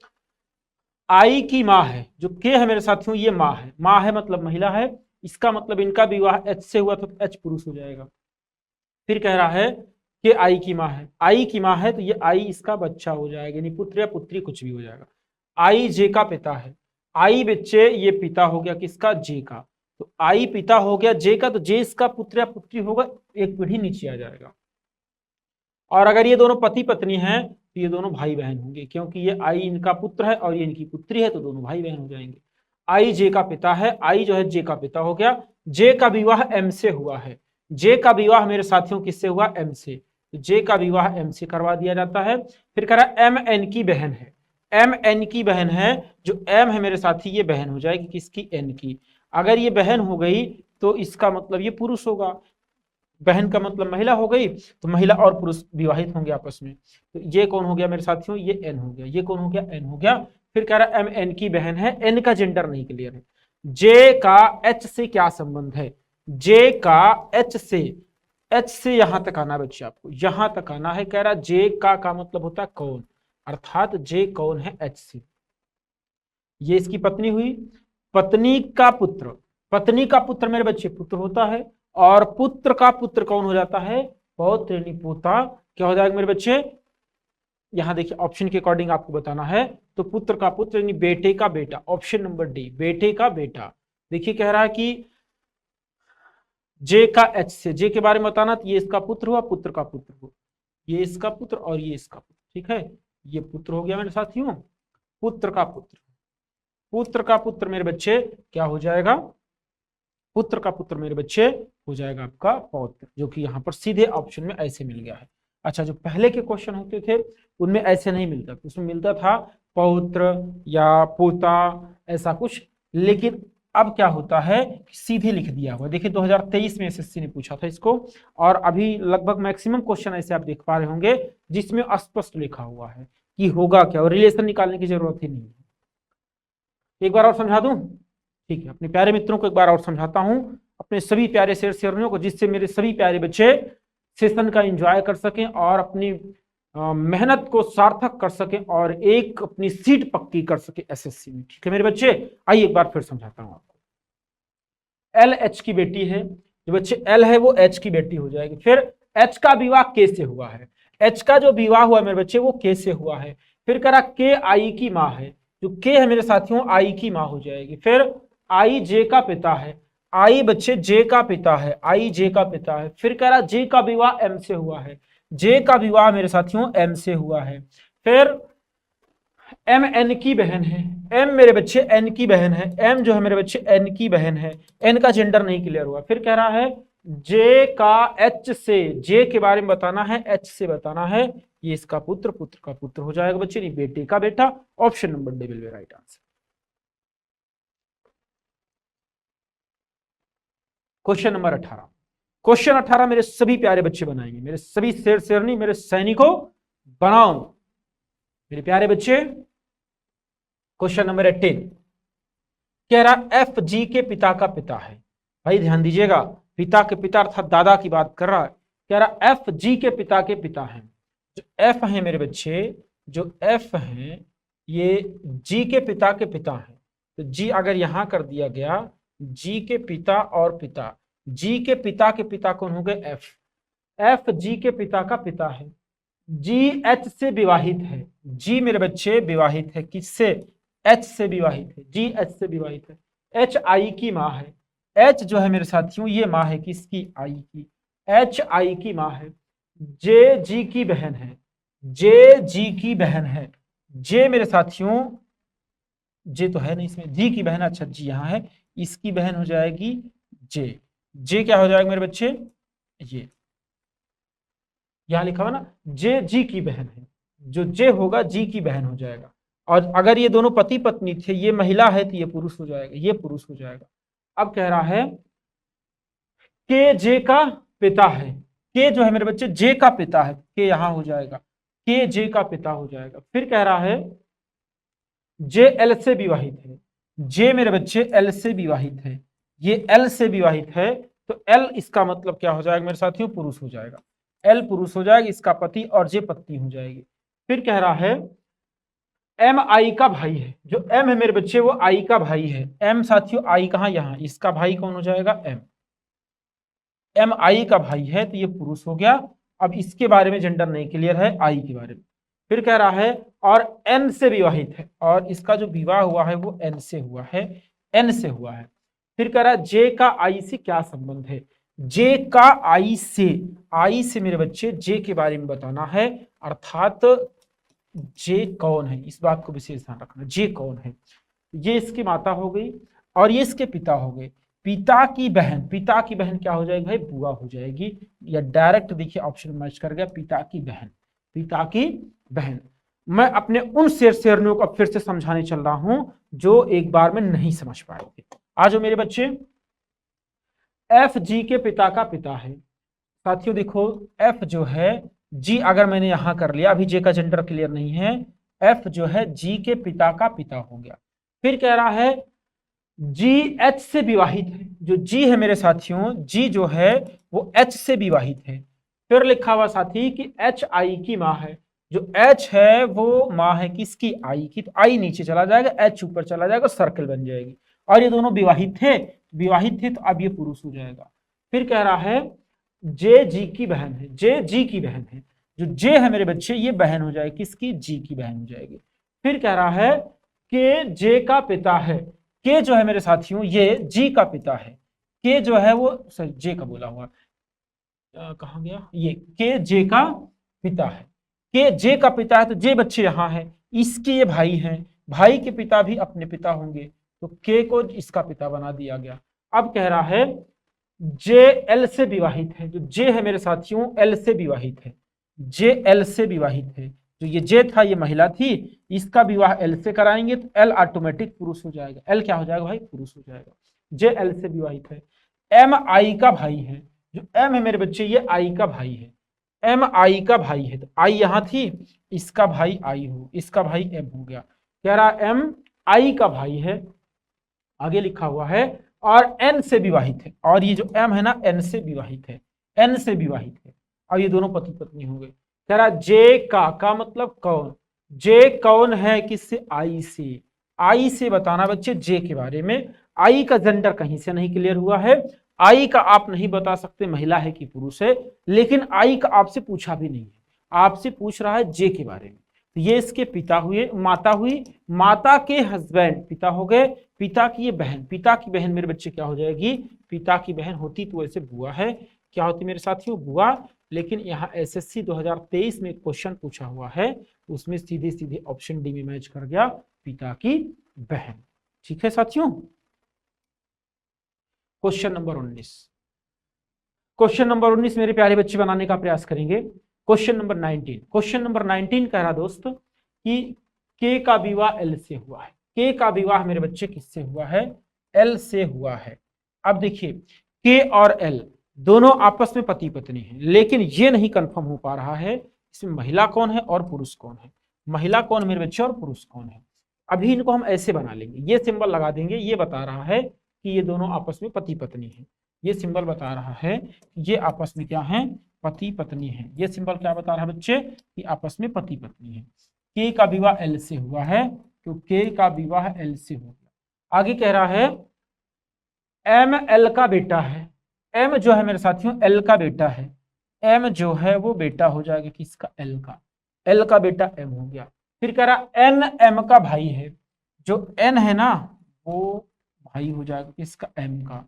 आई की माँ है। जो के है मेरे साथियों ये माँ है, माँ है मतलब महिला है, इसका मतलब इनका विवाह एच से हुआ तो एच पुरुष हो जाएगा। फिर कह रहा है कि आई की माँ है, आई की माँ है तो ये आई इसका बच्चा हो जाएगा, यानी पुत्र या पुत्री कुछ भी हो जाएगा। आई जे का पिता है, आई बच्चे ये पिता हो गया किसका, जे का। तो आई पिता हो गया जे का, तो जे इसका पुत्र या पुत्री होगा, एक पीढ़ी नीचे आ जाएगा। और अगर ये दोनों पति पत्नी हैं तो ये दोनों भाई बहन होंगे, क्योंकि ये आई इनका पुत्र है और ये इनकी पुत्री है, तो दोनों भाई बहन हो जाएंगे। आई जे का पिता है, आई जो है जे का पिता हो गया। जे का विवाह एम से हुआ है। जे का विवाह मेरे साथियों किससे हुआ, एम से। तो जे का विवाह एम से करवा दिया जाता है। फिर कह रहा एम एन की बहन है, एम एन की बहन है। जो एम है मेरे साथी ये बहन हो जाएगी किसकी, एन की। अगर ये बहन हो गई तो इसका मतलब ये पुरुष होगा, बहन का मतलब महिला हो गई, तो महिला और पुरुष विवाहित होंगे आपस में। तो ये कौन हो गया मेरे साथियों, ये एन हो गया। ये कौन हो गया, एन हो गया। फिर कह रहा एम एन की बहन है, एन का जेंडर नहीं क्लियर है। जे का एच से क्या संबंध है, जे का एच से, एच से यहां तक आना बच्चे, आपको यहां तक आना है। कह रहा जे का मतलब होता है कौन, अर्थात जे कौन है एच से। ये इसकी पत्नी हुई, पत्नी का पुत्र, पत्नी का पुत्र मेरे बच्चे पुत्र होता है, और पुत्र का पुत्र कौन हो जाता है, पौत्र यानी पोता। क्या हो जाएगा मेरे बच्चे, यहां देखिए ऑप्शन के अकॉर्डिंग आपको बताना है। तो पुत्र का पुत्र यानी बेटे का बेटा, ऑप्शन नंबर डी, बेटे का बेटा। देखिए कह रहा है कि जे का एच से, जे के बारे में बताना, तो ये इसका पुत्र हुआ, पुत्र का पुत्र हुआ, ये इसका पुत्र और ये इसका पुत्र, ठीक है। ये पुत्र हो गया मेरे साथियों, पुत्र का पुत्र, पुत्र का पुत्र मेरे बच्चे क्या हो जाएगा, पुत्र का पुत्र मेरे बच्चे हो जाएगा आपका पौत्र, जो कि यहाँ पर सीधे ऑप्शन में ऐसे मिल गया है। अच्छा, जो पहले के क्वेश्चन होते थे उनमें ऐसे नहीं मिलता, उसमें मिलता था पौत्र या पोता ऐसा कुछ, लेकिन अब क्या होता है सीधे लिख दिया हुआ। देखिए 2023 में एसएससी ने पूछा था इसको, और अभी लगभग मैक्सिमम क्वेश्चन ऐसे आप देख पा रहे होंगे जिसमें स्पष्ट लिखा हुआ है कि होगा क्या, और रिलेशन निकालने की जरूरत ही नहीं है। एक बार और समझा दूं, ठीक है, अपने प्यारे मित्रों को एक बार और समझाता हूं, अपने सभी प्यारे शेयरियों को, जिससे मेरे सभी प्यारे बच्चे सेशन का एंजॉय कर सकें और अपनी मेहनत को सार्थक कर सकें और एक अपनी सीट पक्की कर सके एसएससी में। ठीक है मेरे बच्चे, आइए एक बार फिर समझाता हूं आपको। एल एच की बेटी है, जो बच्चे एल है वो एच की बेटी हो जाएगी। फिर एच का विवाह के से हुआ है, एच का जो विवाह हुआ मेरे बच्चे वो के से हुआ है। फिर करा के आई की माँ है, जो के है मेरे साथियों आई की माँ हो जाएगी। फिर आई जे का पिता है, आई बच्चे जे का पिता है, आई जे का पिता है। फिर कह रहा जे का विवाह एम से हुआ है, जे का विवाह मेरे साथियों एम से हुआ है। फिर एम एन की बहन है, एम मेरे बच्चे एन की बहन है, एम जो है मेरे बच्चे एन की बहन है, एन का जेंडर नहीं क्लियर हुआ। फिर कह रहा है जे का एच से, जे के बारे में बताना है, एच से बताना है, ये इसका पुत्र, पुत्र का पुत्र हो जाएगा बच्चे, नहीं बेटे का बेटा। Option number D will be right answer. Question number 18, question 18 मेरे सभी प्यारे बच्चे बनाएंगे, मेरे सभी शेरनी, मेरे सैनिकों बनाओ मेरे प्यारे बच्चे। क्वेश्चन नंबर 18 कह रहा एफ जी के पिता का पिता है, भाई ध्यान दीजिएगा, पिता के पिता अर्थात दादा की बात कर रहा है। कह रहा एफ जी के पिता के पिता हैं, जो एफ है मेरे बच्चे, जो एफ है ये जी के पिता के पिता हैं। तो जी अगर यहां कर दिया गया, जी के पिता और पिता, जी के पिता के पिता कौन हो गए, एफ, एफ जी के पिता का पिता है। जी एच से विवाहित है, जी मेरे बच्चे विवाहित है, किससे, एच से विवाहित है, जी एच से विवाहित है। एच आई की माँ है, एच जो है मेरे साथियों ये माँ है किसकी, आई की, एच आई की माँ है। जे जी की बहन है, जे जी की बहन है, जे मेरे साथियों, जे तो है नहीं इसमें, जी की बहन, अच्छा जी यहाँ है, इसकी बहन हो जाएगी जे, जे क्या हो जाएगा मेरे बच्चे, ये यहां लिखा हुआ ना, जे जी की बहन है, जो जे होगा जी की बहन हो जाएगा। और अगर ये दोनों पति पत्नी थे, ये महिला है तो ये पुरुष हो जाएगा, ये पुरुष हो जाएगा। अब कह रहा है के जे का पिता है, के जो है मेरे बच्चे जे का पिता है, के यहां हो जाएगा, के जे का पिता हो जाएगा। फिर कह रहा है जे एल से विवाहित है, जे मेरे बच्चे एल से विवाहित है, ये एल से विवाहित है, तो एल इसका मतलब क्या हो जाएगा मेरे साथियों, पुरुष हो जाएगा, एल पुरुष हो जाएगा, इसका पति, और जे पत्नी हो जाएगी। फिर कह रहा है एम आई का भाई है, जो एम है मेरे बच्चे वो आई का भाई है, एम साथियों आई कहां, यहां, इसका भाई कौन हो जाएगा, एम, एम आई का भाई है तो ये पुरुष हो गया। अब इसके बारे में जेंडर नहीं क्लियर है, आई के बारे में। फिर कह रहा है और एन से विवाहित है, और इसका जो विवाह हुआ है वो एन से हुआ है, एन से हुआ है। फिर कह रहा है जे का आई से क्या संबंध है, जे का आई से मेरे बच्चे जे के बारे में बताना है, अर्थात जे कौन है, इस बात को विशेष ध्यान रखना, जे कौन है। ये इसकी माता हो गई और ये इसके पिता हो गए। पिता की बहन, पिता की बहन क्या हो जाएगी भाई, बुआ हो जाएगी, या डायरेक्ट देखिए ऑप्शन मैच कर गया, पिता की बहन, पिता की बहन। मैं अपने उन शेरनियों को फिर से समझाने चल रहा हूं जो एक बार में नहीं समझ पाएंगे। आज मेरे बच्चे एफ जी के पिता का पिता है, साथियों देखो एफ जो है, जी अगर मैंने यहां कर लिया, अभी जे का जेंडर क्लियर नहीं है, एफ जो है जी के पिता का पिता हो गया। फिर कह रहा है जी एच से विवाहित है, जो जी है मेरे साथियों, जी जो है वो एच से विवाहित है। फिर लिखा हुआ साथी कि एच आई की माँ है, जो एच है वो माँ है किसकी, आई की, तो आई नीचे चला जाएगा, एच ऊपर चला जाएगा, सर्कल बन जाएगी, और ये दोनों विवाहित थे, तो अब ये पुरुष हो जाएगा। फिर कह रहा है जे जी की बहन है, जे जी की बहन है, जो जे है मेरे बच्चे ये बहन हो जाएगी किसकी, जी की बहन हो जाएगी। फिर कह रहा है के जे का पिता है, के जो है मेरे साथियों ये जी का पिता है, के जो है वो जे का बोला हुआ, कहां गया, ये के जे का पिता है, के जे का पिता है, तो जे बच्चे यहां है, इसके ये भाई हैं, भाई के पिता भी अपने पिता होंगे, तो के को इसका पिता बना दिया गया। अब कह रहा है जे एल से विवाहित है, जो जे है मेरे साथियों एल से विवाहित है, जे एल से विवाहित है, जो ये जे था ये महिला थी, इसका विवाह एल से कराएंगे तो एल ऑटोमेटिक पुरुष हो जाएगा, एल क्या हो जाएगा भाई, पुरुष हो जाएगा, जे एल से विवाहित है। एम आई का भाई है, जो एम है मेरे बच्चे ये आई का भाई है, एम आई का भाई है, तो आई यहां थी, इसका भाई आई हो, इसका भाई एम हो गया। कह रहा एम आई का भाई है, आगे लिखा हुआ है और एन से विवाहित है, और ये जो एम है ना एन से विवाहित है, एन से विवाहित है, और ये दोनों पति पत्नी हो गए। कह रहा जे का मतलब कौन, जे कौन है किससे, आई से बताना बच्चे जे के बारे में। आई का जेंडर कहीं से नहीं क्लियर हुआ है, आई का आप नहीं बता सकते महिला है कि पुरुष है, लेकिन आई का आपसे पूछा भी नहीं है, आपसे पूछ रहा है जे के बारे में। तो ये इसके पिता हुए, माता हुई, माता के हस्बैंड पिता हो गए, पिता की ये बहन, पिता की बहन मेरे बच्चे क्या हो जाएगी, पिता की बहन होती तो ऐसे बुआ है, क्या होती मेरे साथियों, बुआ। लेकिन यहाँ एसएससी 2023 में क्वेश्चन पूछा हुआ है, उसमें सीधे सीधे ऑप्शन डी में मैच कर गया, पिता की बहन। ठीक है साथियों। क्वेश्चन नंबर 19, क्वेश्चन नंबर 19 मेरे प्यारे बच्चे बनाने का प्रयास करेंगे। क्वेश्चन नंबर 19, क्वेश्चन नंबर 19 कह रहा दोस्त कि के का विवाह एल से हुआ है, के का विवाह मेरे बच्चे किससे हुआ है, एल से हुआ है। अब देखिए के और एल दोनों आपस में पति पत्नी हैं, लेकिन ये नहीं कंफर्म हो पा रहा है इसमें महिला कौन है और पुरुष कौन है, महिला कौन मेरे बच्चे और पुरुष कौन है। अभी इनको हम ऐसे बना लेंगे, ये सिंबल लगा देंगे, ये बता रहा है कि ये दोनों आपस में पति पत्नी है, ये सिंबल बता रहा है कि ये आपस में क्या है, पति पत्नी है। ये सिंबल क्या बता रहा है बच्चे, कि आपस में पति पत्नी है। के का विवाह एल से हुआ है, तो के का विवाह एल से हो गया। आगे कह रहा है एम एल का बेटा है, एम जो है मेरे साथियों एल का बेटा है, एम जो है वो बेटा हो जाएगा किसका, एल का, एल का बेटा एम हो गया। फिर कह रहा एन एम का भाई है, जो एन है ना वो भाई हो जाएगा किसका, एम का,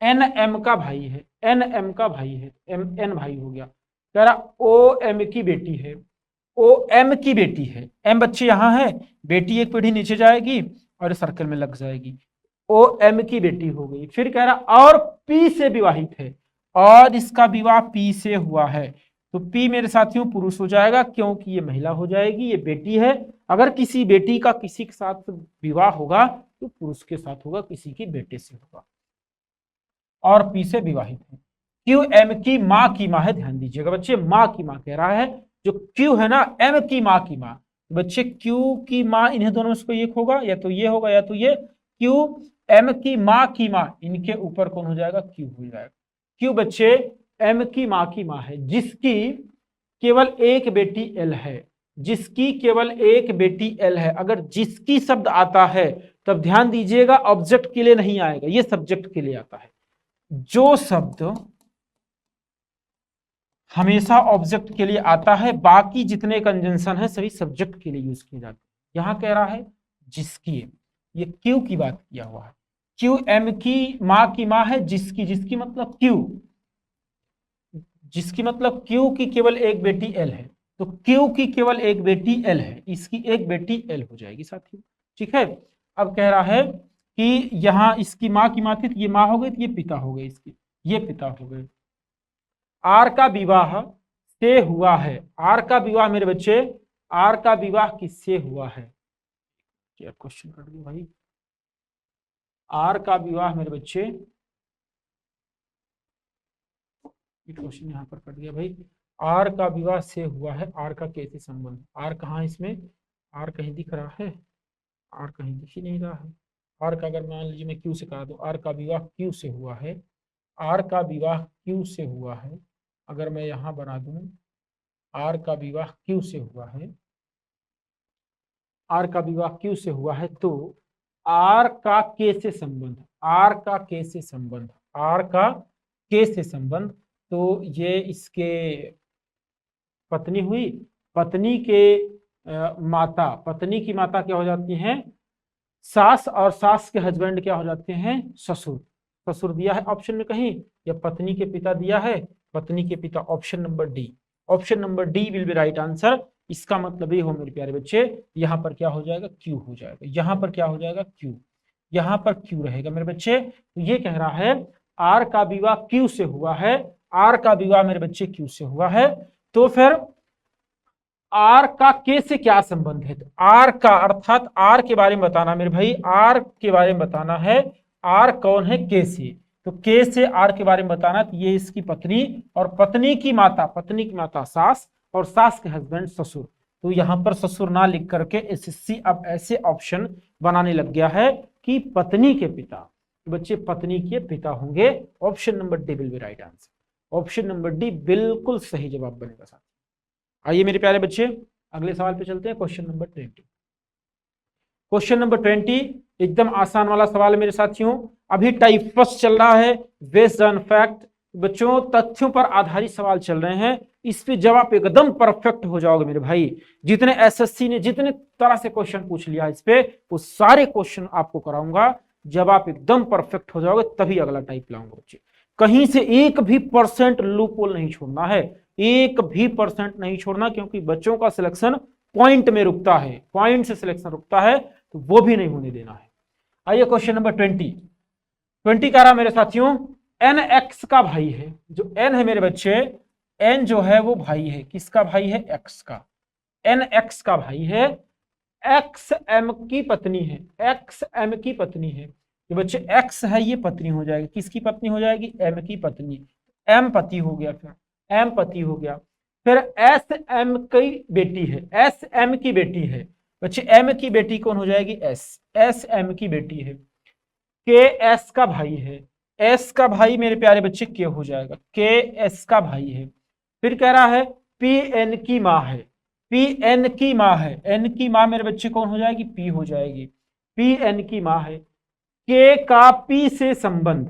एन एम का भाई है, एन एम का भाई है, एम एन भाई हो गया। कह रहा ओ एम की बेटी है, ओ एम की बेटी है, एम बच्चे यहां है, बेटी एक पीढ़ी नीचे जाएगी और सर्कल में लग जाएगी, ओ एम की बेटी हो गई। फिर कह रहा और पी से विवाहित है, और इसका विवाह पी से हुआ है, तो पी मेरे साथियों पुरुष हो जाएगा, क्योंकि ये महिला हो जाएगी, ये बेटी है। अगर किसी बेटी का किसी के साथ विवाह होगा तो पुरुष के साथ होगा, किसी के बेटे से होगा। और पी से विवाहित है। क्यू एम की माँ की माँ है, ध्यान दीजिएगा बच्चे, माँ की माँ कह रहा है, जो क्यू है ना एम की माँ की माँ, बच्चे क्यू की माँ इन्हें दोनों में से कोई एक होगा, या तो ये होगा या तो ये। क्यू एम की माँ की माँ, इनके ऊपर कौन हो जाएगा, क्यू हो जाएगा। क्यू बच्चे एम की माँ है, जिसकी केवल एक बेटी एल है, जिसकी केवल एक बेटी एल है। अगर जिसकी शब्द आता है तब ध्यान दीजिएगा ऑब्जेक्ट के लिए नहीं आएगा, ये सब्जेक्ट के लिए आता है। जो शब्द हमेशा ऑब्जेक्ट के लिए आता है, बाकी जितने कंजंक्शन है सभी सब्जेक्ट के लिए यूज किए जाते हैं। यहां कह रहा है जिसकी, ये क्यू की बात किया हुआ है। क्यू एम की माँ है, जिसकी, जिसकी मतलब क्यू, जिसकी मतलब क्यू की केवल एक बेटी एल है, तो क्यू की केवल एक बेटी एल है, इसकी एक बेटी एल हो जाएगी साथियों। ठीक है, अब कह रहा है कि यहां इसकी माँ की माँ थी तो ये माँ हो गई, तो ये पिता हो गए, इसकी ये पिता हो गए। आर का विवाह से हुआ है, आर का विवाह मेरे बच्चे, आर का विवाह किससे हुआ है, क्वेश्चन कर दिया भाई। आर का विवाह मेरे बच्चे, क्वेश्चन यहाँ पर कर दिया भाई। आर का विवाह से हुआ है, आर का कैसे संबंध, आर कहाँ इसमें, आर कहीं दिख रहा है, आर कहीं दिख ही नहीं रहा है। आर का अगर मान लीजिए मैं क्यू से करा दूं, आर का विवाह क्यू से हुआ है, आर का विवाह क्यू से हुआ है, अगर मैं यहां बना दूं आर का विवाह क्यू से हुआ है, आर का विवाह क्यू से हुआ है, तो आर का के से संबंध, आर का के से संबंध, आर का के से संबंध, तो ये इसके पत्नी हुई, पत्नी के माता, पत्नी की माता क्या हो जाती हैं, सास, और सास के हस्बैंड क्या हो जाते हैं, ससुर। ससुर दिया है ऑप्शन में कहीं, या पत्नी के पिता दिया है, पत्नी के पिता, option number D, option number D will be right answer. इसका मतलब ये हो मेरे प्यारे बच्चे, यहां पर क्या हो जाएगा, क्यू हो जाएगा, यहां पर क्या हो जाएगा, क्यू, यहां पर क्यू रहेगा मेरे बच्चे। तो ये कह रहा है आर का विवाह क्यू से हुआ है, आर का विवाह मेरे बच्चे क्यू से हुआ है, तो फिर आर का के से क्या संबंध है, तो आर का अर्थात आर के बारे में बताना मेरे भाई, आर के बारे में बताना है, आर कौन है, के से, तो के से आर के बारे में बताना, तो ये इसकी पत्नी, और पत्नी की माता, पत्नी की माता सास, और सास के हस्बैंड ससुर। तो यहां पर ससुर ना लिख करके एसएससी अब ऐसे ऑप्शन बनाने लग गया है कि पत्नी के पिता, बच्चे पत्नी के पिता होंगे, option number D will be right answer, option number D बिल्कुल सही जवाब बनेगा साथ। आइए मेरे प्यारे बच्चे अगले सवाल पे चलते हैं, क्वेश्चन नंबर 20। क्वेश्चन नंबर 20 एकदम आसान वाला सवाल है मेरे साथियों। अभी टाइप फर्स्ट चल रहा है, बेस्ड ऑन फैक्ट, बच्चों तथ्यों पर आधारित सवाल चल रहे हैं, इस पे जवाब एकदम परफेक्ट हो जाओगे मेरे भाई। जितने एसएससी ने जितने तरह से क्वेश्चन पूछ लिया इस पे, वो सारे क्वेश्चन आपको कराऊंगा, जब आप एकदम परफेक्ट हो जाओगे तभी अगला टाइप लाऊंगा बच्चे। कहीं से एक भी परसेंट लूपहोल नहीं छोड़ना है, एक भी परसेंट नहीं छोड़ना, क्योंकि बच्चों का सिलेक्शन पॉइंट में रुकता है, पॉइंट से सिलेक्शन रुकता है, तो वो भी नहीं होने देना है। आइए क्वेश्चन नंबर 20 कह रहा मेरे साथियों, एन एक्स का भाई है, जो एन है मेरे बच्चे, एन जो है वो भाई है, किसका भाई है, एक्स का, एन एक्स का भाई है, एक्स एम की पत्नी है, एक्स एम की पत्नी है, ये बच्चे एक्स है ये पत्नी हो जाएगी, किसकी पत्नी हो जाएगी, एम की पत्नी, एम पति हो गया, फिर एम पति हो गया, फिर एस एम की बेटी है, एस एम की बेटी है, बच्चे एम की बेटी कौन हो जाएगी, एस, एस एम की बेटी है, के एस का भाई है, एस का भाई मेरे प्यारे बच्चे के हो जाएगा, के एस का भाई है, फिर कह रहा है पी एन की माँ है, पी एन की माँ है, एन की माँ मेरे बच्चे कौन हो जाएगी, पी हो जाएगी, पी एन की माँ है, के का पी से संबंध,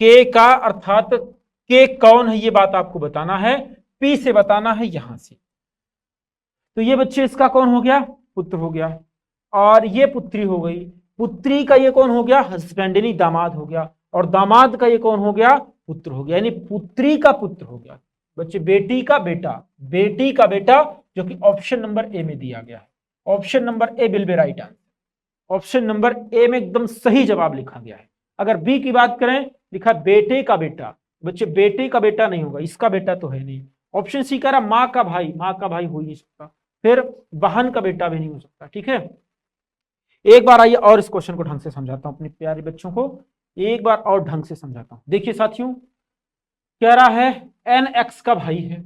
के का अर्थात के कौन है ये बात आपको बताना है, पी से बताना है यहां से, तो ये बच्चे इसका कौन हो गया, पुत्र हो गया, और ये पुत्री हो गई, पुत्री का ये कौन हो गया, हस्बैंड यानी दामाद हो गया, और दामाद का ये कौन हो गया, पुत्र हो गया, यानी पुत्री का पुत्र हो गया बच्चे, बेटी का बेटा, बेटी का बेटा, जो कि ऑप्शन नंबर ए में दिया गया है, option number A will be right answer, option number A में एकदम सही जवाब लिखा गया है। अगर बी की बात करें, लिखा बेटे का बेटा, बच्चे बेटे का बेटा नहीं होगा, इसका बेटा तो है नहीं, ऑप्शन सी कह रहा माँ का भाई, माँ का भाई हो ही नहीं सकता, फिर बहन का बेटा भी नहीं हो सकता, ठीक है। एक बार आइए और इस क्वेश्चन को ढंग से समझाता हूं अपने प्यारे बच्चों को, एक बार और ढंग से समझाता हूं। देखिए साथियों, कह रहा है एन एक्स का भाई है।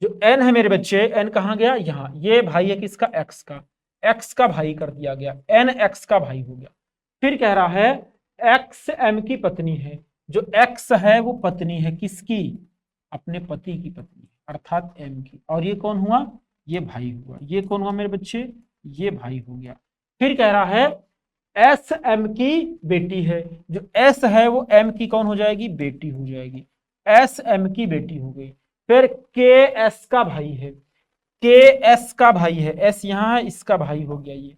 जो एन है मेरे बच्चे, एन कहां गया, यहां, ये भाई है किसका, एक्स का, एक्स का भाई कर दिया गया, एन एक्स का भाई हो गया। फिर कह रहा है एक्स एम की पत्नी है। जो एक्स है वो पत्नी है किसकी, अपने पति की पत्नी, अर्थात एम की। और ये कौन हुआ, ये भाई हुआ। ये कौन हुआ मेरे बच्चे, ये भाई हो गया। फिर कह रहा है एस एम की बेटी है। जो एस है वो एम की कौन हो जाएगी, बेटी हो जाएगी, एस एम की बेटी हो गई। फिर के एस का भाई है, के एस का भाई है, एस यहां है, इसका भाई हो गया ये,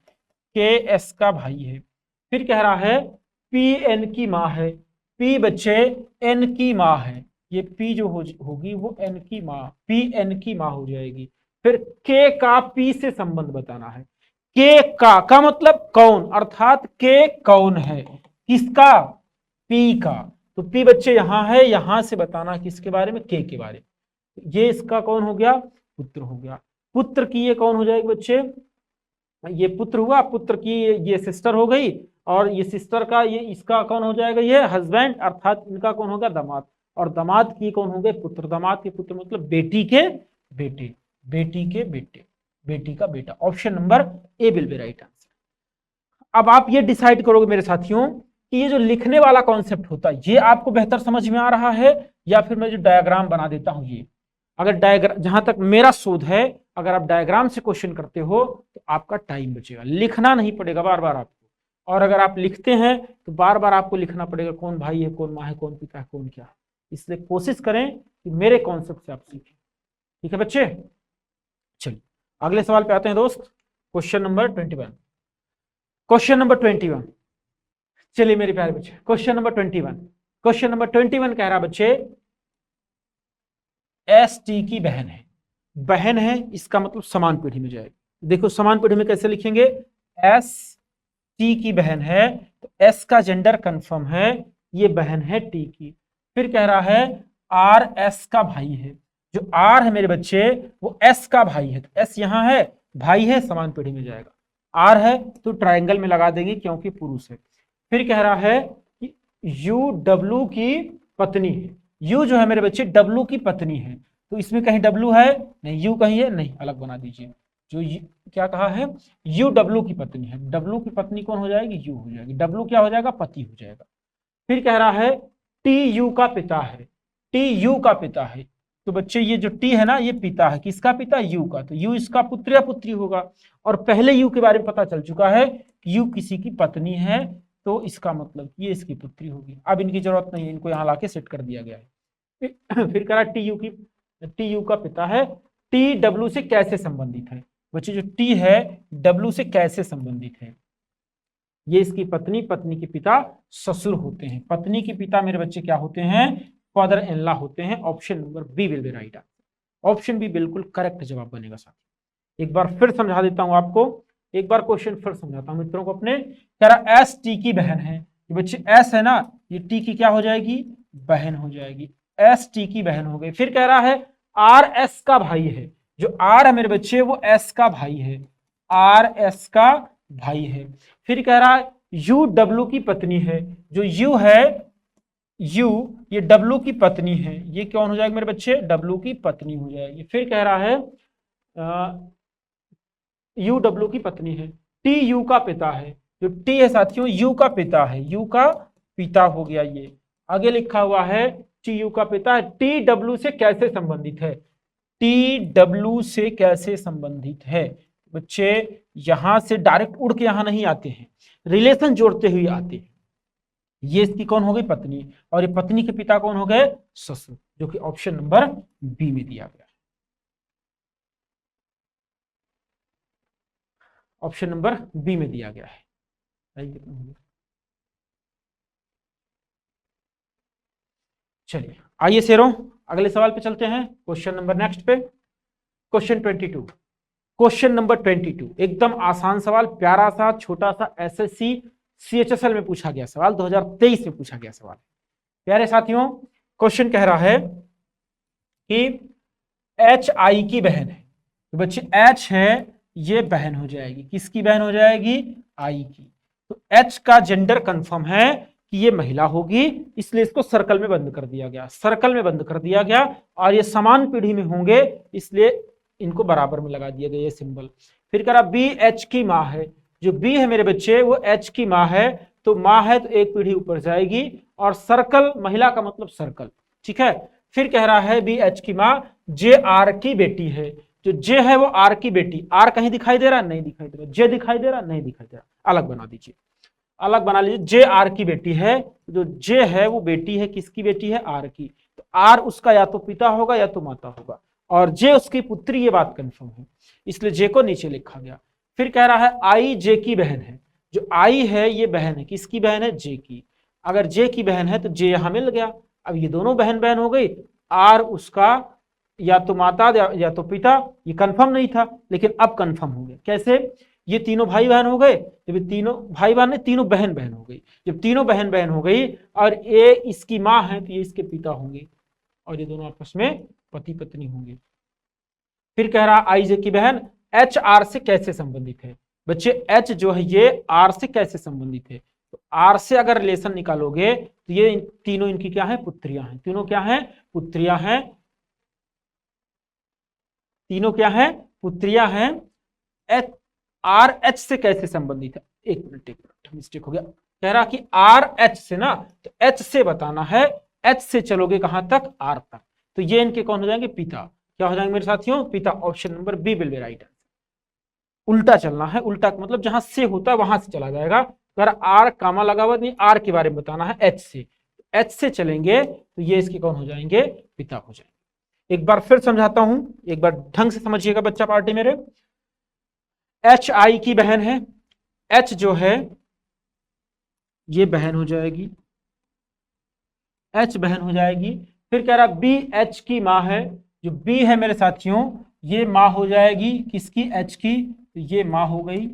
के एस का भाई है। फिर कह रहा है पी एन की माँ है। पी बच्चे एन की माँ है, ये पी जो होगी वो एन की माँ, पी एन की माँ हो जाएगी। फिर के का पी से संबंध बताना है। के का मतलब कौन, अर्थात के कौन है, किसका, पी का। तो पी बच्चे यहां है, यहां से बताना किसके बारे में, के बारे में। ये इसका कौन हो गया, पुत्र हो गया। पुत्र की ये कौन हो जाएगी बच्चे, ये पुत्र हुआ, पुत्र की ये सिस्टर हो गई, और ये सिस्टर का ये इसका कौन हो जाएगा, ये हस्बैंड, अर्थात इनका कौन हो गया, दामाद। और दामाद की कौन हो गए, पुत्र। दामाद के पुत्र मतलब बेटी के बेटे, बेटी के बेटे, बेटी का बेटा। Option number A will be right answer. अब आप ये डिसाइड करोगे मेरे साथियों कि ये जो लिखने वाला कॉन्सेप्ट होता है ये आपको बेहतर समझ में आ रहा है, या फिर मैं जो डायग्राम बना देता हूं ये। अगर डायग्राम, जहां तक मेरा शोध है, अगर आप डायग्राम से क्वेश्चन करते हो तो आपका टाइम बचेगा, लिखना नहीं पड़ेगा बार बार आपको। और अगर आप लिखते हैं तो बार बार आपको लिखना पड़ेगा कौन भाई है, कौन माँ है, कौन पिता है, कौन क्या है। इसलिए कोशिश करें कि मेरे कॉन्सेप्ट से आप सीखें। ठीक है बच्चे, चलिए अगले सवाल पे आते हैं दोस्त। Question number 21, question number 21। चलिए मेरे प्यारे बच्चे, क्वेश्चन नंबर 21, क्वेश्चन नंबर 21 कह रहा बच्चे एस टी की बहन है। बहन है इसका मतलब समान पीढ़ी में जाएगी। देखो समान पीढ़ी में कैसे लिखेंगे, एस टी की बहन है तो एस का जेंडर कंफर्म है, ये बहन है टी की। फिर कह रहा है आर एस का भाई है। जो आर है मेरे बच्चे वो एस का भाई है, तो एस यहां है, भाई है, समान पीढ़ी में जाएगा। आर है तो ट्रायंगल में लगा देंगे क्योंकि पुरुष है। फिर कह रहा है कि यू डब्लू की पत्नी है। यू जो है मेरे बच्चे डब्लू की पत्नी है, तो इसमें कहीं डब्लू है नहीं, यू कहीं है नहीं, अलग बना दीजिए। जो क्या कहा है, यू डब्लू की पत्नी है। डब्लू की पत्नी कौन हो जाएगी, यू हो जाएगी। डब्लू क्या हो जाएगा, पति हो जाएगा। फिर कह रहा है टी यू का पिता है। टी यू का पिता है, तो बच्चे ये जो टी है ना ये पिता है, किसका पिता, यू का। तो यू इसका पुत्र या पुत्री होगा। और पहले यू के बारे में पता चल चुका है कि यू किसी की पत्नी है, तो इसका मतलब ये इसकी पुत्री होगी। अब इनकी जरूरत नहीं है, इनको यहाँ लाके सेट कर दिया गया है। फिर कह रहा टी यू का पिता है। टी डब्ल्यू से कैसे संबंधित है, बच्चे जो टी है डब्ल्यू से कैसे संबंधित है, ये इसकी पत्नी, पत्नी के पिता ससुर होते हैं। पत्नी के पिता मेरे बच्चे क्या होते हैं, फादर इन लॉ होते हैं। Option number B will be right answer. Option B बिल्कुल करेक्ट जवाब बनेगा साथी। एक बार फिर समझा देता हूं आपको, एक बार क्वेश्चन फिर समझाता हूं मित्रों को अपने। कह रहा एस टी की बहन है, ये बच्चे एस है ना, ये टी की क्या हो जाएगी, बहन हो जाएगी। एस टी की बहन हो गई। फिर कह रहा है आर एस का भाई है। जो आर है मेरे बच्चे वो एस का भाई है, आर एस का भाई है। फिर कह रहा है यू डब्लू की पत्नी है। जो यू है, यू ये डब्लू की पत्नी है, ये कौन हो जाएगा मेरे बच्चे, डब्लू की पत्नी हो जाएगी। फिर कह रहा है यू डब्लू की पत्नी है। टी यू का पिता है। जो टी है साथियों यू का पिता है, यू का पिता हो गया ये। आगे लिखा हुआ है टी यू का पिता है। टी डब्लू से कैसे संबंधित है, टी डब्लू से कैसे संबंधित है बच्चे, यहां से डायरेक्ट उड़ के यहां नहीं आते हैं, रिलेशन जोड़ते हुए आते हैं। ये इसकी कौन हो गई, पत्नी, और ये पत्नी के पिता कौन हो गए, ससुर, जो कि ऑप्शन नंबर बी में दिया गया है। ऑप्शन नंबर बी में दिया गया है। चलिए आइए शेरों अगले सवाल पे चलते हैं। क्वेश्चन नंबर नेक्स्ट पे, क्वेश्चन 22। क्वेश्चन नंबर 22 एकदम आसान सवाल, प्यारा सा छोटा सा एसएससी सीएचएसएल में पूछा गया सवाल, 2023 में पूछा गया सवाल। प्यारे साथियों क्वेश्चन कह रहा है कि एच आई की बहन है। तो बच्चे एच है ये बहन हो जाएगी, किसकी बहन हो जाएगी, आई की। तो एच का जेंडर कंफर्म है कि ये महिला होगी, इसलिए इसको सर्कल में बंद कर दिया गया, सर्कल में बंद कर दिया गया। और ये समान पीढ़ी में होंगे, इसलिए इनको बराबर में लगा दिया गया ये सिंबल। फिर कह रहा बी एच की माँ है, जो बी है मेरे बच्चे वो एच की माँ है, तो माँ है तो एक पीढ़ी ऊपर जाएगी, और सर्कल महिला का मतलब सर्कल, ठीक है। फिर कह रहा है बी एच की माँ जे आर की बेटी है, जो जे है वो आर की बेटी, आर कहीं दिखाई दे रहा नहीं दिखाई दे रहा, जे दिखाई दे रहा नहीं दिखाई दे रहा, अलग बना दीजिए, अलग बना लीजिए। जे आर की बेटी है, जो जे है वो बेटी है, किसकी बेटी है, आर की, तो आर उसका या तो पिता होगा या तो माता होगा, और जे उसकी पुत्री, ये बात कंफर्म है, इसलिए जे को नीचे लिखा गया। फिर कह रहा है आई जे की बहन है, जो आई है ये बहन है, किसकी बहन है, जे की, अगर जे की बहन है तो जे यहां मिल गया। अब ये दोनों बहन बहन हो गई, आर उसका या तो माता या तो पिता, ये कंफर्म नहीं था लेकिन अब कंफर्म हो गया। कैसे, ये तीनों भाई बहन हो गए, जब तीनों भाई बहन ने तीनों बहन बहन हो गई, जब तीनों बहन बहन हो गई और ये इसकी माँ है तो ये इसके पिता होंगे, और ये दोनों आपस में पति पत्नी होंगे। फिर कह रहा आई जे की बहन एच आर से कैसे संबंधित है, बच्चे एच जो है ये आर से कैसे संबंधित है, तो आर से अगर रिलेशन निकालोगे तो ये तीनों इनकी क्या है, पुत्रियां हैं, तीनों क्या है, पुत्रियां हैं, तीनों क्या है, पुत्रियां हैं। एच आर एच से कैसे संबंधित है, एक मिनट मिस्टेक हो गया, कह रहा कि आर एच से ना, तो एच से बताना है, एच से चलोगे कहां तक, आर तक, तो ये इनके कौन हो जाएंगे, पिता, क्या हो जाएंगे मेरे साथियों, पिता। Option number B will be right answer. उल्टा चलना है, उल्टा मतलब जहां से होता है वहां से चला जाएगा, अगर आर कामा लगा हुआ नहीं, आर के बारे में बताना है एच से, एच से चलेंगे तो ये इसके कौन हो जाएंगे, पिता हो जाएंगे। एक बार फिर समझाता हूं, एक बार ढंग से समझिएगा बच्चा पार्टी मेरे। एच आई की बहन है, एच जो है ये बहन हो जाएगी, एच बहन हो जाएगी। फिर कह रहा बी एच की माँ है, जो बी है मेरे साथियों ये माँ हो जाएगी, किसकी, एच की, तो ये माँ हो गई।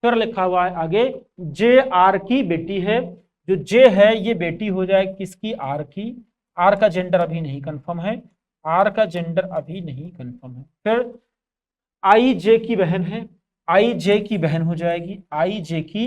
फिर लिखा हुआ है आगे जे आर की बेटी है, जो जे है ये बेटी हो जाएगी किसकी, आर की, आर का जेंडर अभी नहीं कंफर्म है, आर का जेंडर अभी नहीं कंफर्म है। फिर आई जे की बहन है, आई जे की बहन हो जाएगी, आई जे की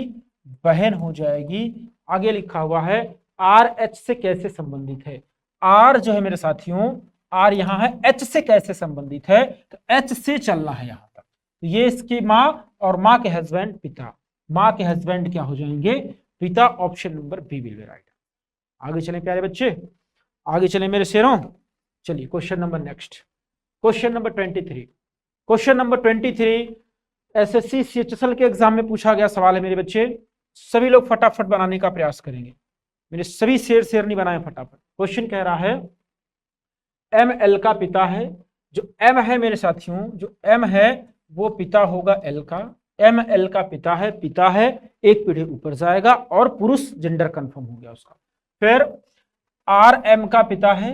बहन हो जाएगी। आगे लिखा हुआ है आर एच से कैसे संबंधित है, आर जो है मेरे साथियों, आर यहां है, एच से कैसे संबंधित है, तो एच से चलना है यहां तक, तो ये इसकी माँ और माँ के हस्बैंड पिता, माँ के हस्बैंड क्या हो जाएंगे, पिता। Option number B will be right. आगे चले प्यारे बच्चे, आगे चले मेरे शेरों, चलिए question number next, question number 23। Question number 23 SSC CHSL के एग्जाम में पूछा गया सवाल है मेरे बच्चे, सभी लोग फटाफट बनाने का प्रयास करेंगे, मेरे सभी शेर नहीं बनाए फटाफट। क्वेश्चन कह रहा है एम एल का पिता है, जो एम है मेरे साथियों, जो एम है वो पिता होगा एल का, एम एल का पिता है, एक पीढ़ी ऊपर जाएगा और पुरुष, जेंडर कंफर्म हो गया उसका। फिर आर एम का पिता है,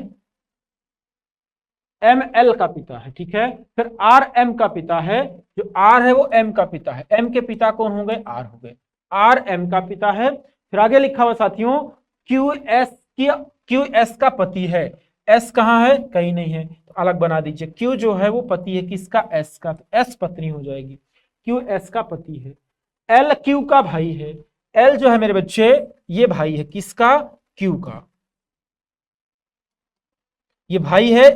एम एल का पिता है, ठीक है। फिर आर एम का पिता है, जो आर है वो एम का पिता है, एम के पिता कौन हो गए, आर हो गए, आर एम का पिता है। फिर आगे लिखा हुआ साथियों क्यू एस का पति है, एस कहां है, कहीं नहीं है, तो अलग बना दीजिए, क्यू जो है वो पति है किसका, एस का, तो एस पत्नी हो जाएगी, क्यू एस का पति है। एल क्यू का भाई है, एल जो है मेरे बच्चे ये भाई है किसका, क्यू का, ये भाई है,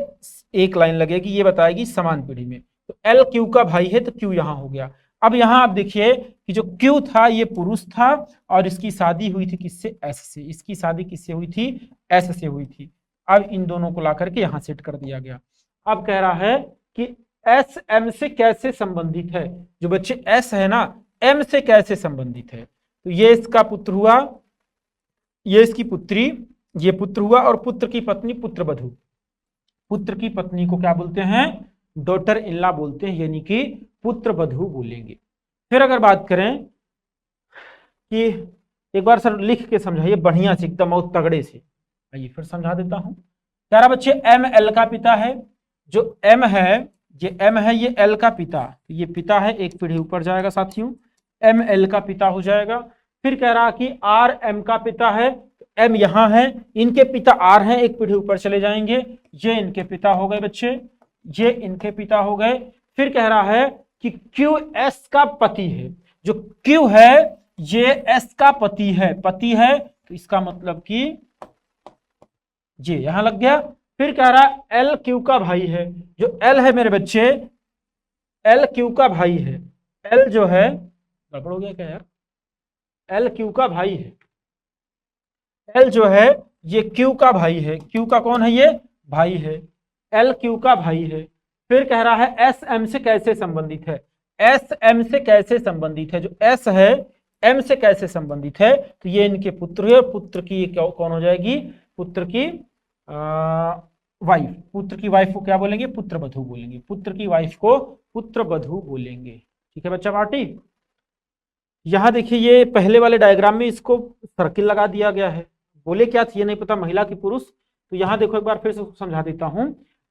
एक लाइन लगेगी ये बताएगी समान पीढ़ी में, तो एल क्यू का भाई है तो क्यू यहां हो गया। अब यहां आप देखिए कि जो क्यू था ये पुरुष था और इसकी शादी हुई थी किससे, एस से, इसकी शादी किससे हुई थी, एस से हुई थी। अब इन दोनों को ला करके यहां सेट कर दिया गया। अब कह रहा है कि एस एम से कैसे संबंधित है, जो बच्चे एस है ना, एम से कैसे संबंधित है, तो ये इसका पुत्र हुआ, ये इसकी पुत्री, ये पुत्र हुआ, और पुत्र की पत्नी पुत्रवधू, पुत्र की पत्नी को क्या बोलते हैं, डॉटर इन लॉ बोलते हैं, यानी कि पुत्र वधू बोलेंगे। फिर अगर बात करें कि एक बार सर लिख के समझाइए बढ़िया से एकदम और तगड़े से, आइए फिर समझा देता हूं। कह रहा बच्चे एम एल का पिता है, जो एम है ये एम है, ये एल का पिता, तो ये पिता है, एक पीढ़ी ऊपर जाएगा साथियों, एम एल का पिता हो जाएगा। फिर कह रहा कि आर एम का पिता है, एम यहां है, इनके पिता आर हैं, एक पीढ़ी ऊपर चले जाएंगे, ये इनके पिता हो गए बच्चे, ये इनके पिता हो गए। फिर कह रहा है कि क्यू एस का पति है, जो Q है ये S का पति है, तो इसका मतलब कि ये यहां लग गया। फिर कह रहा है L Q का भाई है, जो L है मेरे बच्चे, L Q का भाई है। L जो है, गड़बड़ हो गया क्या यार, L Q का भाई है, L जो है ये Q का भाई है। Q का कौन है, ये भाई है, L Q का भाई है। फिर कह रहा है S M से कैसे संबंधित है, S M से कैसे संबंधित है, जो S है M से कैसे संबंधित है, तो ये इनके पुत्र है। पुत्र की ये कौन हो जाएगी, पुत्र की वाइफ। पुत्र की वाइफ को क्या बोलेंगे, पुत्र बधू बोलेंगे। पुत्र की वाइफ को पुत्र बधू बोलेंगे। ठीक है बच्चा पार्टी। यहां देखिए ये पहले वाले डायग्राम में इसको सर्किल लगा दिया गया है, बोले क्या थी ये नहीं पता, महिला की पुरुष। तो यहां देखो एक बार फिर से समझा देता हूं।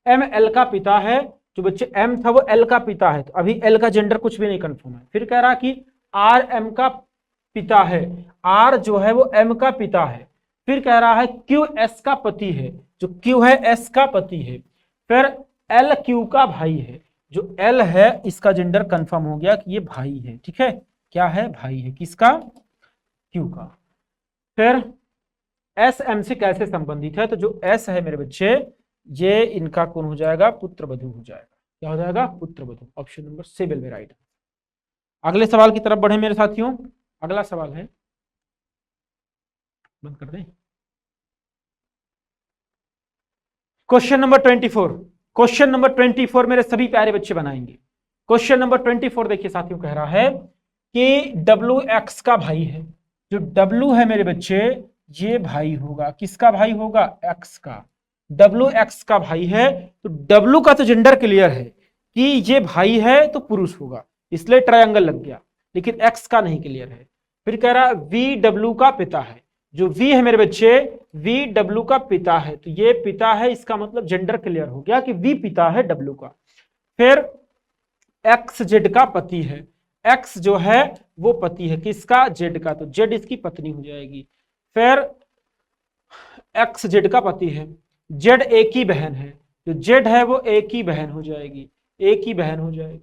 एम एल का पिता है, जो बच्चे एम था वो एल का पिता है, तो अभी एल का जेंडर कुछ भी नहीं कंफर्म है। फिर कह रहा कि आर एम का पिता है, आर जो है वो एम का पिता है। फिर कह रहा है क्यू एस का पति है, जो क्यू है एस का पति है। फिर एल क्यू का भाई है, जो एल है इसका जेंडर कंफर्म हो गया कि ये भाई है। ठीक है, क्या है, भाई है, किसका, क्यू का। फिर एस एम से कैसे संबंधित है, तो जो एस है मेरे बच्चे ये इनका कौन हो जाएगा, पुत्र बधू हो जाएगा। क्या हो जाएगा, पुत्र बधू। Option number C will be right. अगले सवाल की तरफ बढ़े मेरे साथियों। अगला सवाल है, बंद कर दें, क्वेश्चन नंबर 24। क्वेश्चन नंबर 24 मेरे सभी प्यारे बच्चे बनाएंगे। क्वेश्चन नंबर 24 देखिए साथियों, कह रहा है कि डब्ल्यू एक्स का भाई है, जो डब्ल्यू है मेरे बच्चे ये भाई होगा, किसका भाई होगा, एक्स का। डब्ल्यू एक्स का भाई है, तो डब्ल्यू का तो जेंडर क्लियर है कि ये भाई है तो पुरुष होगा, इसलिए ट्रायंगल लग गया, लेकिन एक्स का नहीं क्लियर है। फिर कह रहा वी डब्ल्यू का पिता है, जो वी है मेरे बच्चे वी डब्ल्यू का पिता है, तो ये पिता है, इसका मतलब जेंडर क्लियर हो गया कि वी पिता है डब्ल्यू का। फिर एक्स जेड का पति है, एक्स जो है वो पति है, किसका, जेड का, तो जेड इसकी पत्नी हो जाएगी। फिर एक्स जेड का पति है, जेड एक ही बहन है, जो जेड है वो एक ही बहन हो जाएगी, एक ही बहन हो जाएगी,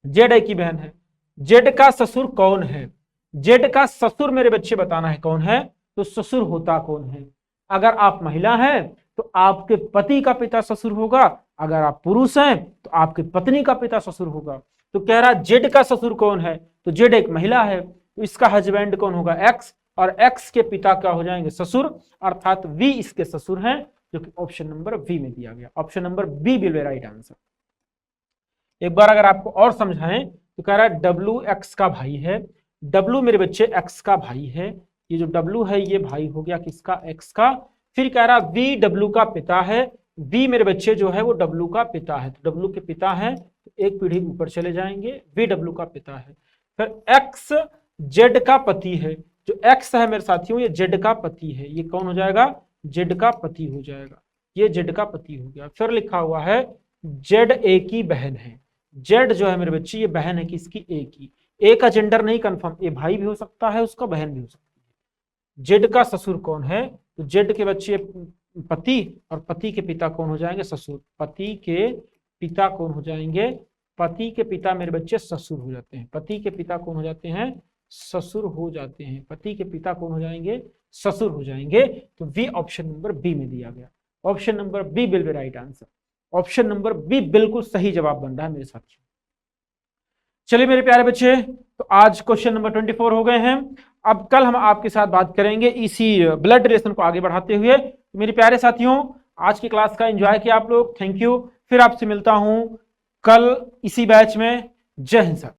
जेड एक ही बहन है। जेड का ससुर कौन है, जेड का ससुर मेरे बच्चे बताना है कौन है, तो ससुर होता कौन है। अगर आप महिला हैं तो आपके पति का पिता ससुर होगा, अगर आप पुरुष हैं तो आपकी पत्नी का पिता ससुर होगा। तो कह रहा जेड का ससुर कौन है, तो जेड एक महिला है, तो इसका हस्बैंड कौन होगा, एक्स, और एक्स के पिता क्या हो जाएंगे, ससुर, अर्थात वी इसके ससुर हैं, जो कि ऑप्शन नंबर बी में दिया गया। Option number B will be right answer. एक बार अगर आपको और समझाएं तो कह रहा है डब्ल्यू एक्स का भाई है, डब्ल्यू मेरे बच्चे एक्स का भाई है, ये जो डब्ल्यू है ये भाई हो गया किसका, एक्स का। फिर कह रहा वी डब्ल्यू का पिता है, वी मेरे बच्चे जो है वो डब्ल्यू का पिता है, तो डब्ल्यू के पिता है तो एक पीढ़ी ऊपर चले जाएंगे, वी डब्ल्यू का पिता है। फिर एक्स जेड का पति है, जो एक्स है मेरे साथियों ये जेड का पति है, ये कौन हो जाएगा, जेड का पति हो जाएगा, ये जेड का पति हो गया। फिर लिखा हुआ है जेड ए की बहन है, जेड जो है मेरे बच्चे ये बहन है किसकी, ए की। ए का जेंडर नहीं कंफर्म, ये भाई भी हो सकता है उसका बहन भी हो सकती है। जेड का ससुर कौन है, तो जेड के बच्चे पति, और पति के पिता कौन हो जाएंगे, ससुर। पति के पिता कौन हो जाएंगे, पति के पिता मेरे बच्चे ससुर हो जाते हैं, पति के पिता कौन हो जाते हैं, ससुर हो जाते हैं, पति के पिता कौन हो जाएंगे, ससुर हो जाएंगे। तो वी ऑप्शन नंबर बी में दिया गया। Option number B will be right answer. Option number B बिल्कुल सही जवाब बन रहा है मेरे साथियों। चलिए मेरे प्यारे बच्चे, तो आज क्वेश्चन नंबर 24 हो गए हैं। अब कल हम आपके साथ बात करेंगे इसी ब्लड रिलेशन को आगे बढ़ाते हुए। तो मेरे प्यारे साथियों आज की क्लास का एंजॉय किया आप लोग, थैंक यू। फिर आपसे मिलता हूं कल इसी बैच में। जय हिंद।